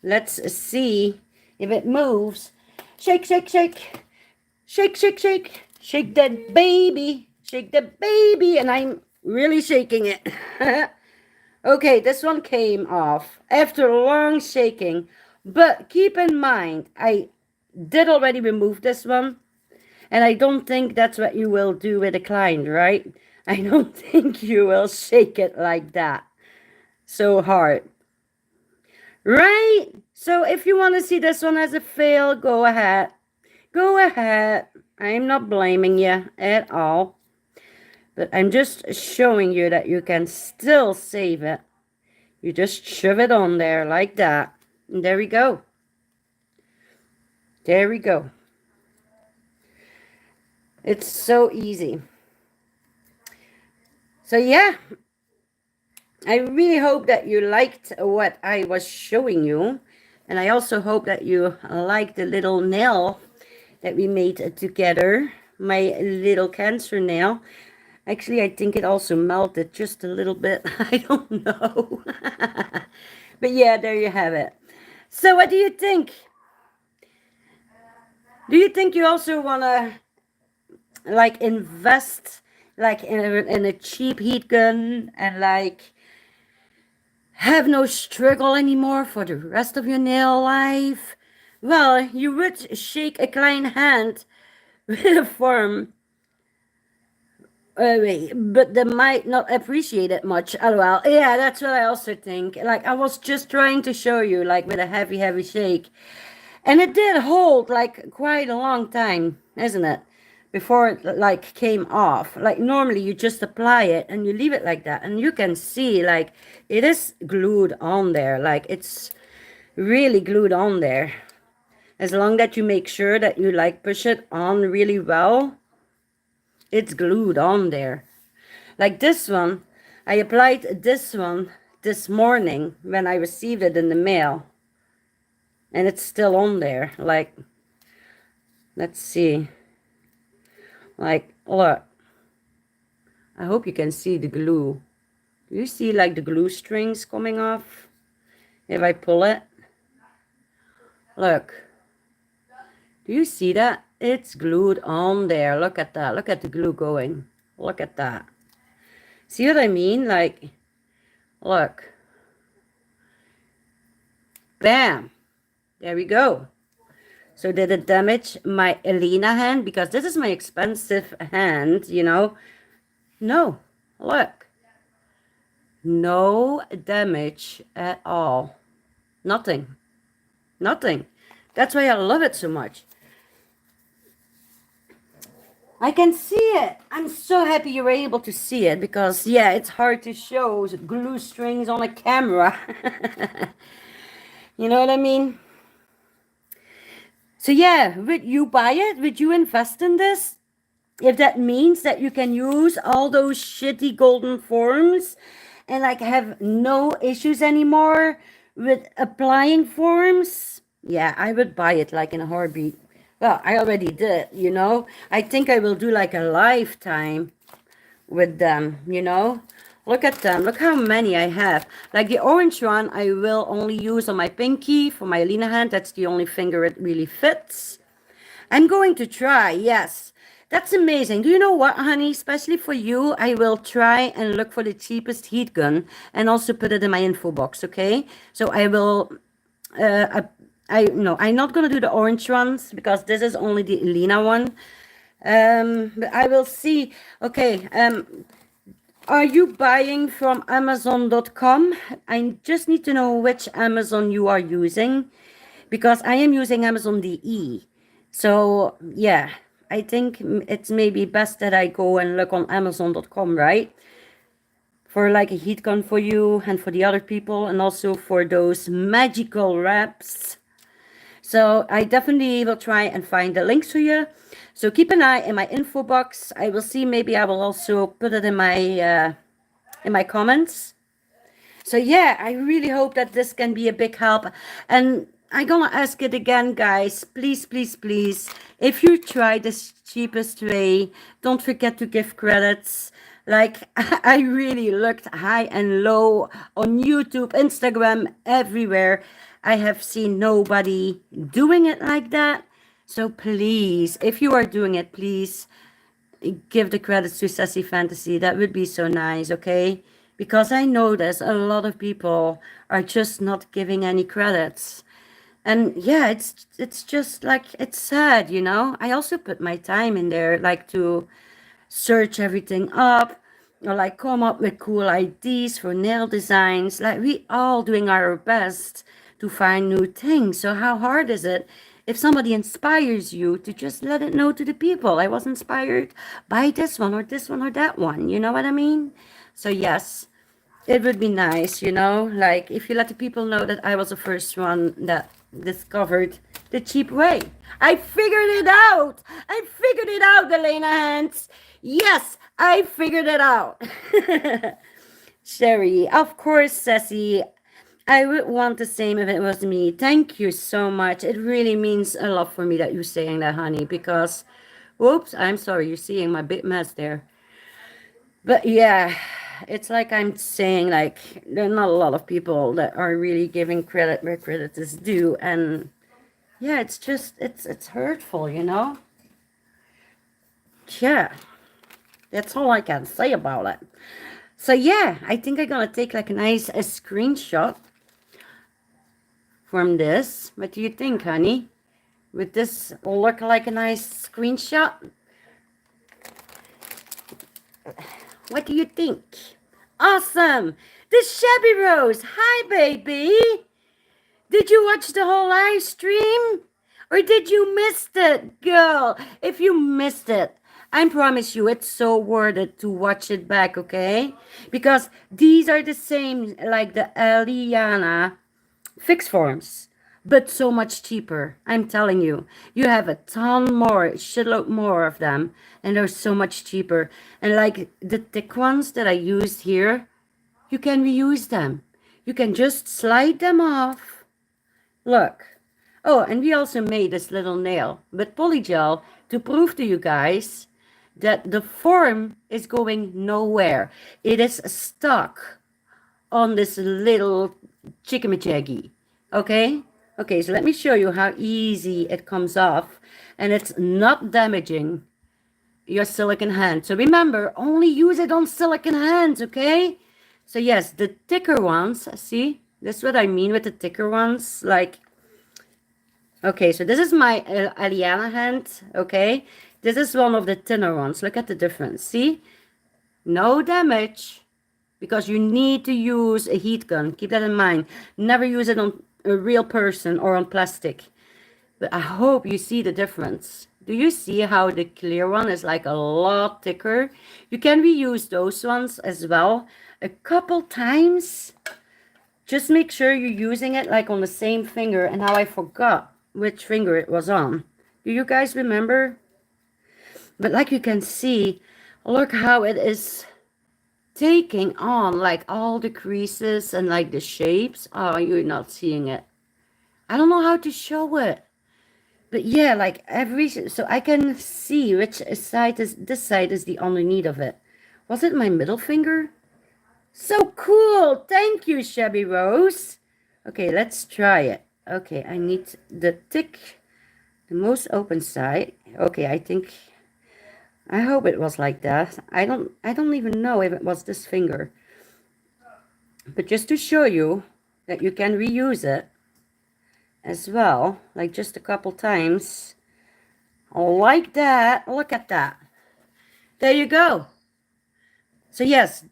Let's see if it moves. Shake, shake, shake. Shake, shake, shake. Shake that baby. Shake the baby. And I'm really shaking it. Okay, this one came off after long shaking. But keep in mind, I did already remove this one. And I don't think that's what you will do with a client, right? I don't think you will shake it like that. So hard. Right? So if you want to see this one as a fail, go ahead. Go ahead. I'm not blaming you at all. But I'm just showing you that you can still save it. You just shove it on there like that. And there we go. There we go. It's so easy. So yeah. I really hope that you liked what I was showing you. And I also hope that you liked the little nail that we made together. My little cancer nail. Actually, I think it also melted just a little bit. I don't know. But yeah, there you have it. So what do you think? Do you think you also want to like invest like in a cheap heat gun and like have no struggle anymore for the rest of your nail life? Well, you would shake a klein hand with a form, but they might not appreciate it much. LOL. Yeah, that's what I also think. Like I was just trying to show you, like with a heavy shake, and it did hold like quite a long time, isn't it? Before it like came off. Like normally you just apply it and you leave it like that, and you can see like it is glued on there. Like it's really glued on there. As long that you make sure that you like push it on really well, it's glued on there. Like this one, I applied this one this morning when I received it in the mail. And it's still on there. Like, let's see. Like, look. I hope you can see the glue. Do you see like the glue strings coming off? If I pull it. Look. Do you see that? It's glued on there. Look at that. Look at the glue going. Look at that. See what I mean? Like, look. Bam. There we go. So did it damage my Aleana hand? Because this is my expensive hand, you know. No. Look. No damage at all. Nothing. Nothing. That's why I love it so much. I can see it. I'm so happy you were able to see it because, yeah, it's hard to show glue strings on a camera. You know what I mean? So, yeah, would you buy it? Would you invest in this? If that means that you can use all those shitty golden forms and like have no issues anymore with applying forms, yeah, I would buy it like in a heartbeat. Well, I already did, you know. I think I will do like a lifetime with them, you know. Look at them. Look how many I have. Like the orange one, I will only use on my pinky for my Aleana hand. That's the only finger it really fits. I'm going to try, yes. That's amazing. Do you know what, honey? Especially for you, I will try and look for the cheapest heat gun and also put it in my info box, okay? So I will, no, I'm not going to do the orange ones because this is only the Aleana one. But I will see. Okay, are you buying from Amazon.com? I just need to know which Amazon you are using because I am using Amazon DE. So, yeah, I think it's maybe best that I go and look on Amazon.com, right? For like a heat gun for you and for the other people and also for those magical wraps. So I definitely will try and find the links for you. So keep an eye in my info box. I will see, maybe I will also put it in my comments. So yeah, I really hope that this can be a big help. And I'm gonna ask it again, guys. Please, please, please. If you try this cheapest way, don't forget to give credits. Like, I really looked high and low on YouTube, Instagram, everywhere. I have seen nobody doing it like that. So please, if you are doing it, please give the credits to Sassy Fantasy. That would be so nice, okay? Because I notice a lot of people are just not giving any credits. And yeah, it's just like, it's sad, you know? I also put my time in there, like to search everything up or like come up with cool ideas for nail designs. Like we all doing our best to find new things. So how hard is it if somebody inspires you to just let it know to the people? I was inspired by this one or that one. You know what I mean? So yes, it would be nice, you know, like if you let the people know that I was the first one that discovered the cheap way. I figured it out. I figured it out, Aleana hands. Yes, I figured it out. Sherry, of course, Sassy. I would want the same if it was me. Thank you so much. It really means a lot for me that you're saying that, honey, because, whoops, I'm sorry, you're seeing my big mess there. But yeah, it's like I'm saying, like, there are not a lot of people that are really giving credit where credit is due. And yeah, it's just, it's hurtful, you know? Yeah, that's all I can say about it. So yeah, I think I'm gonna take like a screenshot from this. What do you think, honey? Would this look like a nice screenshot? What do you think? Awesome! The Shabby Rose! Hi, baby! Did you watch the whole live stream? Or did you miss it, girl? If you missed it, I promise you it's so worth it to watch it back, okay? Because these are the same like the Aleana fix forms, but so much cheaper. I'm telling you, you have a ton more, shitload more of them, and they're so much cheaper. And like the thick ones that I used here, you can reuse them. You can just slide them off. Look. Oh, and we also made this little nail with polygel to prove to you guys that the form is going nowhere. It is stuck on this little chickamajiggy. Okay? Okay, so let me show you how easy it comes off. And it's not damaging your silicone hand. So remember, only use it on silicone hands, okay? So yes, the thicker ones, see? This is what I mean with the thicker ones. Like, okay, so this is my Aleana hand, okay? This is one of the thinner ones. Look at the difference, see? No damage. Because you need to use a heat gun. Keep that in mind. Never use it on a real person or on plastic. But I hope you see the difference. Do you see how the clear one is like a lot thicker? You can reuse those ones as well a couple times. Just make sure you're using it like on the same finger. And now I forgot which finger it was on. Do you guys remember? But like you can see, look how it is taking on like all the creases and like the shapes. Oh, you're not seeing it. I don't know how to show it. But yeah, like so I can see which side is, this side is the underneath of it. Was it my middle finger? So cool. Thank you, Shabby Rose. Okay, let's try it. Okay, I need the most open side. Okay, I hope it was like that. I don't even know if it was this finger. But just to show you that you can reuse it as well, like just a couple times. Like that. Look at that. There you go. So yes,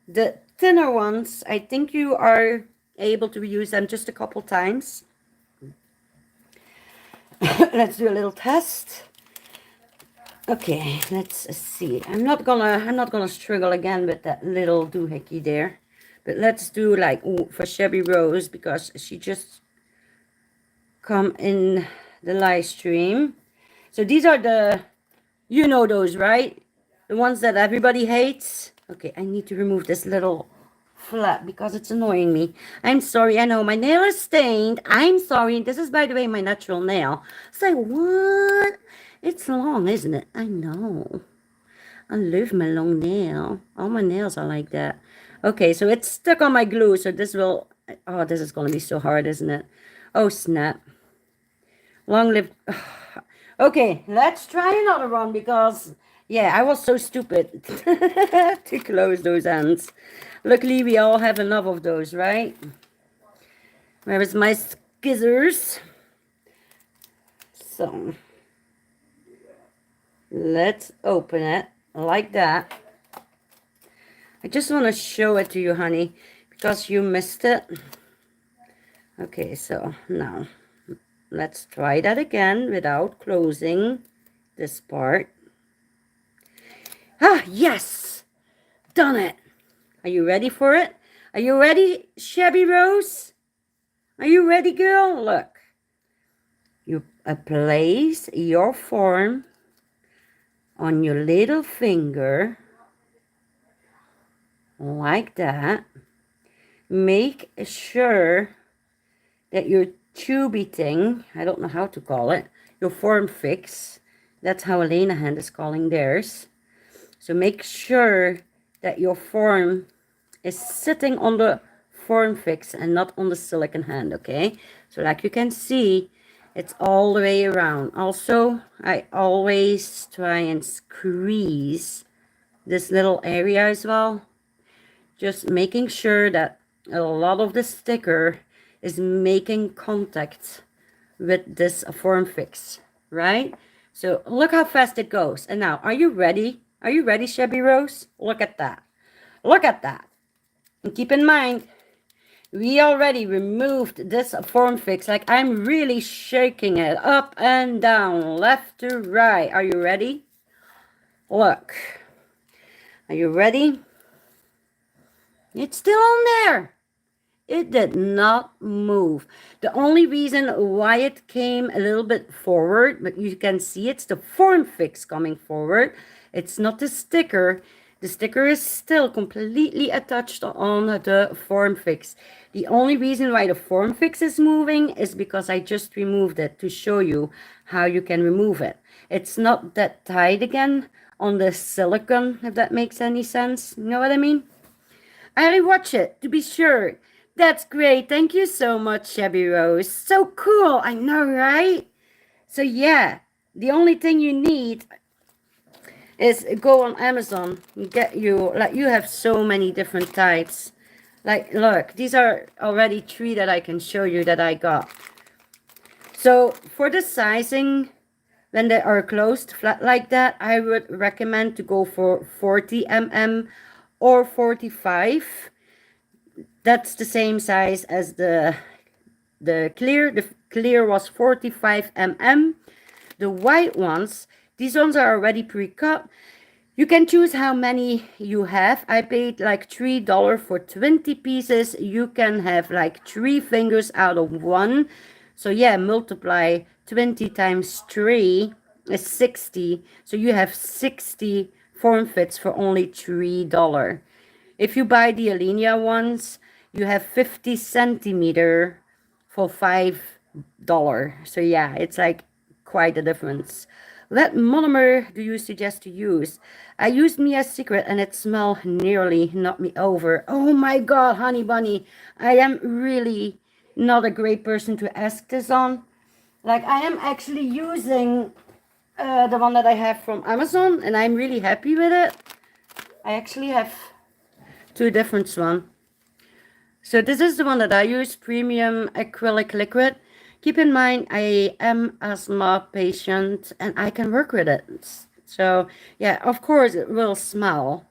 the thinner ones, I think you are able to reuse them just a couple times. Let's do a little test. Okay, let's see. I'm not gonna struggle again with that little doohickey there. But let's do like for Shabby Rose, because she just come in the live stream. So these are the, you know those, right? The ones that everybody hates. Okay, I need to remove this little flap because it's annoying me. I'm sorry, I know my nail is stained. I'm sorry. This is, by the way, my natural nail. It's like, what? It's long, isn't it? I know. I love my long nail. All my nails are like that. Okay, so it's stuck on my glue, so this will... Oh, this is going to be so hard, isn't it? Oh, snap. Long live... Okay, let's try another one because... Yeah, I was so stupid to close those ends. Luckily, we all have enough of those, right? Where is my scissors? So... Let's open it like that. I just want to show it to you, honey, because you missed it. Okay, so now let's try that again without closing this part. Ah, yes! Done it! Are you ready for it? Are you ready, Shabby Rose? Are you ready, girl? Look. You place your form on your little finger. Like that. Make sure that your tubey thing, I don't know how to call it, your form fix, that's how Aleana hand is calling theirs. So make sure that your form is sitting on the Formfix and not on the silicone hand, okay? So like you can see, it's all the way around. Also, I always try and squeeze this little area as well. Just making sure that a lot of the sticker is making contact with this Formfix, right? So look how fast it goes. And now, are you ready? Are you ready, Shabby Rose? Look at that. Look at that. And keep in mind, we already removed this Formfix. Like, I'm really shaking it up and down, left to right. Are you ready? Look. Are you ready? It's still on there. It did not move. The only reason why it came a little bit forward, but you can see it's the Formfix coming forward. It's not the sticker. The sticker is still completely attached on the Formfix. The only reason why the Formfix is moving is because I just removed it to show you how you can remove it. It's not that tight again on the silicone, if that makes any sense. You know what I mean? I rewatch it to be sure. That's great. Thank you so much, Shabby Rose. So cool. I know, right? So yeah, the only thing you need is go on Amazon and get you, like, you have so many different types. Like, look, these are already 3 that I can show you that I got. So for the sizing, when they are closed flat like that, I would recommend to go for 40 mm or 45. That's the same size as the clear. The clear was 45 mm. The white ones, these ones are already pre-cut. You can choose how many you have. I paid like $3 for 20 pieces. You can have like 3 fingers out of 1. So yeah, multiply 20 times 3 is 60. So you have 60 form fits for only $3. If you buy the Aleana ones, you have 50 centimeter for $5. So yeah, it's like quite a difference. What monomer do you suggest to use? I used Mia's Secret and it smelled nearly knocked me over. Oh my god, honey bunny. I am really not a great person to ask this on. Like, I am actually using the one that I have from Amazon and I'm really happy with it. I actually have 2 different ones. So this is the one that I use, premium acrylic liquid. Keep in mind, I am asthma patient and I can work with it. So yeah, of course it will smell,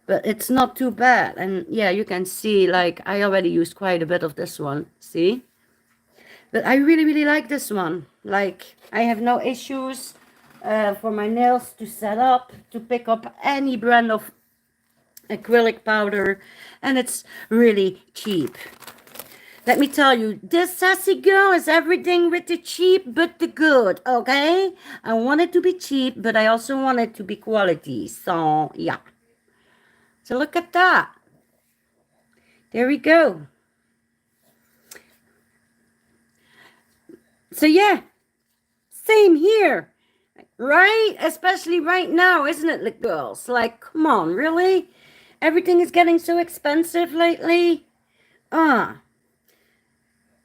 but it's not too bad. And yeah, you can see, like, I already used quite a bit of this one, see? But I really, really like this one. Like, I have no issues for my nails to set up, to pick up any brand of acrylic powder, and it's really cheap. Let me tell you, this sassy girl is everything with the cheap but the good, okay? I want it to be cheap, but I also want it to be quality. So yeah, so look at that. There we go. So yeah, same here, right? Especially right now, isn't it, like, girls? Like, come on, really? Everything is getting so expensive lately.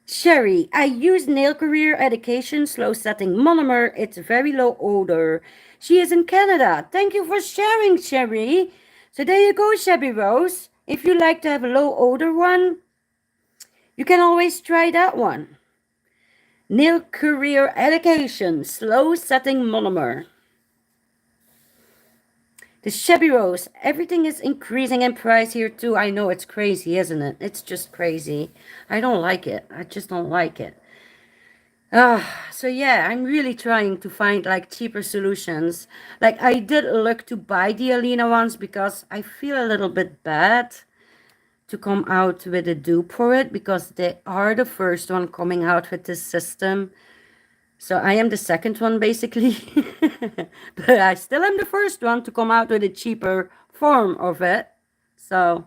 Sherry, I use Nail Career Education Slow Setting Monomer. It's very low odor. She is in Canada. Thank you for sharing, Sherry. So there you go, Shabby Rose. If you like to have a low odor one, you can always try that one. Nail Career Education Slow Setting Monomer. The Shabby Rose, everything is increasing in price here too. I know, it's crazy, isn't it? It's just crazy. I don't like it. I just don't like it. So yeah, I'm really trying to find like cheaper solutions. Like, I did look to buy the Aleana ones because I feel a little bit bad to come out with a dupe for it, because they are the first one coming out with this system. So I am the second one, basically. But I still am the first one to come out with a cheaper form of it. So,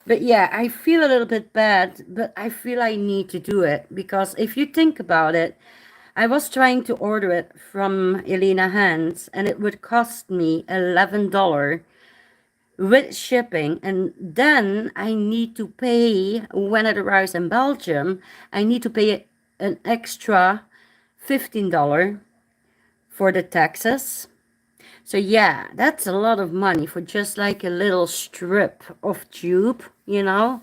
but yeah, I feel a little bit bad, but I feel I need to do it. Because if you think about it, I was trying to order it from Aleana Hands, and it would cost me $11 with shipping, and then I need to pay when it arrives in Belgium. I need to pay an extra $15 for the taxes. So yeah, that's a lot of money for just like a little strip of tube, you know?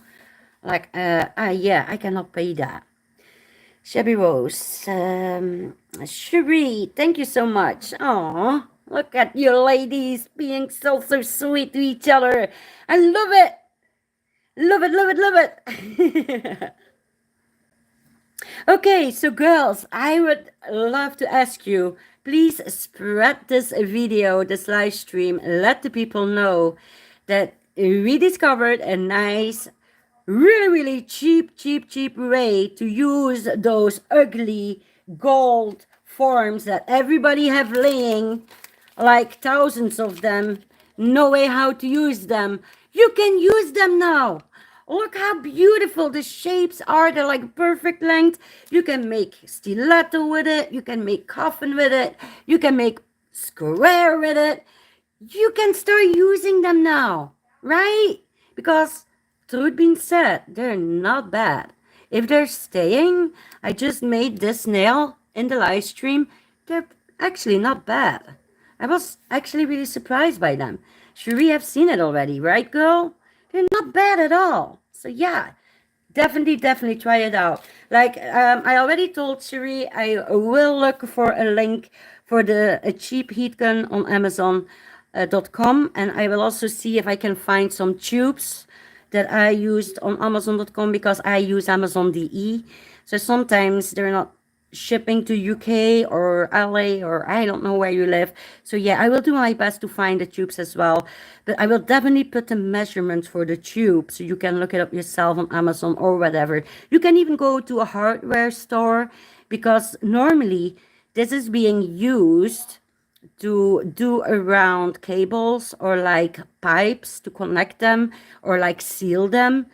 Like, yeah, I cannot pay that. Shabby Rose, Cherie, thank you so much. Aw, look at you ladies being so sweet to each other. I love it. Love it, love it, love it. Okay, so girls, I would love to ask you, please spread this video, this live stream. Let the people know that we discovered a nice, really cheap way to use those ugly gold forms that everybody have laying, like thousands of them. No way how to use them. You can use them now. Look how beautiful the shapes are. They're like perfect length. You can make stiletto with it. You can make coffin with it. You can make square with it. You can start using them now, right? Because truth being said, they're not bad. If they're staying, I just made this nail in the live stream. They're actually not bad. I was actually really surprised by them. Cherie have seen it already, right, girl? They're not bad at all. So yeah, definitely try it out. Like I already told Cherie, I will look for a link for a cheap heat gun on Amazon.com, and I will also see if I can find some tubes that I used on Amazon.com, because I use Amazon DE. So sometimes they're not shipping to UK or LA, or I don't know where you live. So yeah, I will do my best to find the tubes as well. But I will definitely put the measurements for the tube so you can look it up yourself on Amazon or whatever. You can even go to a hardware store, because normally this is being used to do around cables or like pipes to connect them or like seal them.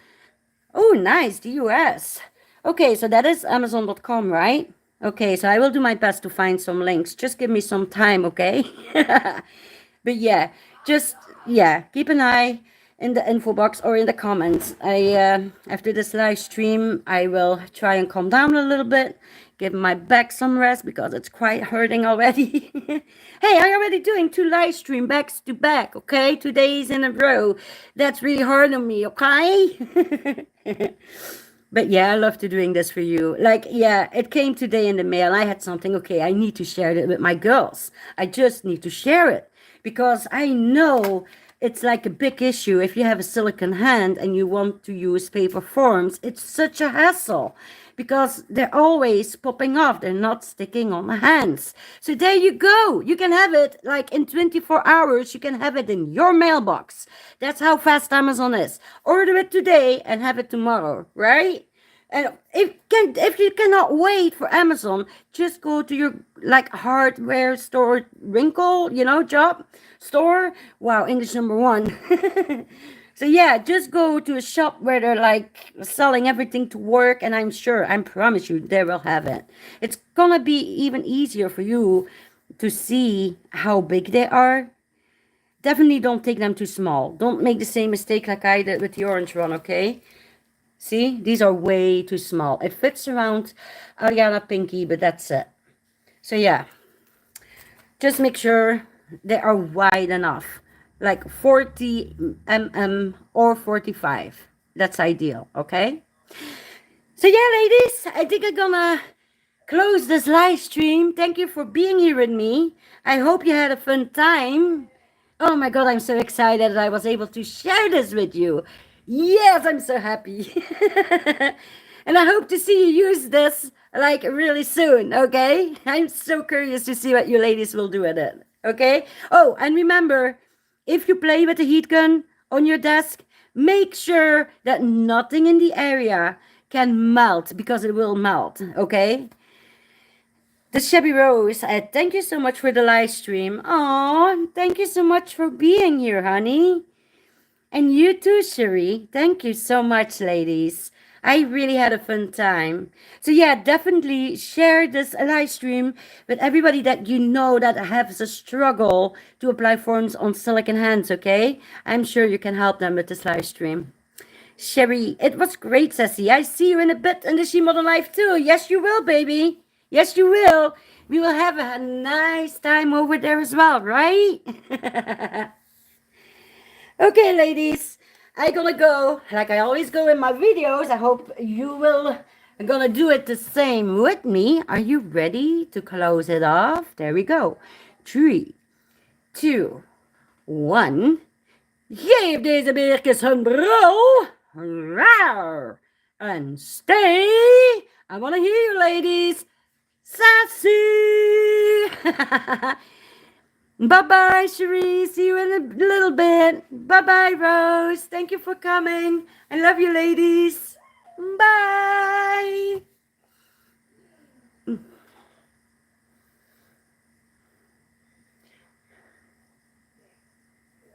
Oh, nice, the US. Okay, so that is Amazon.com, right? Okay, so I will do my best to find some links. Just give me some time, okay? But yeah, just, yeah, keep an eye in the info box or in the comments. After this live stream, I will try and calm down a little bit, give my back some rest because it's quite hurting already. Hey, I'm already doing 2 live stream backs to back, okay? 2 days in a row. That's really hard on me, okay? But yeah, I love to doing this for you. Like, yeah, it came today in the mail. I had something, okay, I need to share it with my girls. I just need to share it because I know it's like a big issue. If you have a silicone hand and you want to use paper forms, it's such a hassle because they're always popping off. They're not sticking on the hands. So there you go. You can have it like in 24 hours. You can have it in your mailbox. That's how fast Amazon is. Order it today and have it tomorrow, right? And if you cannot wait for Amazon, just go to your like hardware store, wrinkle, job store. Wow, English number 1. So yeah, just go to a shop where they're like selling everything to work, and I promise you, they will have it. It's gonna be even easier for you to see how big they are. Definitely don't take them too small. Don't make the same mistake like I did with the orange one, okay? See, these are way too small. It fits around Ariana Pinky, but that's it. So yeah, just make sure they are wide enough. Like 40 mm or 45. That's ideal, okay? So yeah, ladies, I think I'm gonna close this live stream. Thank you for being here with me. I hope you had a fun time. Oh my god, I'm so excited that I was able to share this with you. Yes, I'm so happy. And I hope to see you use this like really soon, okay? I'm so curious to see what you ladies will do with it, okay? Oh, and remember, if you play with a heat gun on your desk, make sure that nothing in the area can melt, because it will melt, okay? The Shabby Rose, thank you so much for the live stream. Oh, thank you so much for being here, honey. And you too, Cherie. Thank you so much, ladies. I really had a fun time. So yeah, definitely share this live stream with everybody that you know that has a struggle to apply forms on silicone hands, okay? I'm sure you can help them with this live stream. Sherry, it was great, Sassy. I see you in a bit in the She Model Life too. Yes, you will, baby. Yes, you will. We will have a nice time over there as well, right? Okay, ladies, I gonna go like I always go in my videos. I hope you will gonna do it the same with me. Are you ready to close it off? There we go. 3, 2, 1. Geef deze beertjes hun bro. Rawr. And stay. I wanna hear you, ladies. Sassy. Bye-bye, Cherie. See you in a little bit. Bye-bye, Rose. Thank you for coming. I love you, ladies.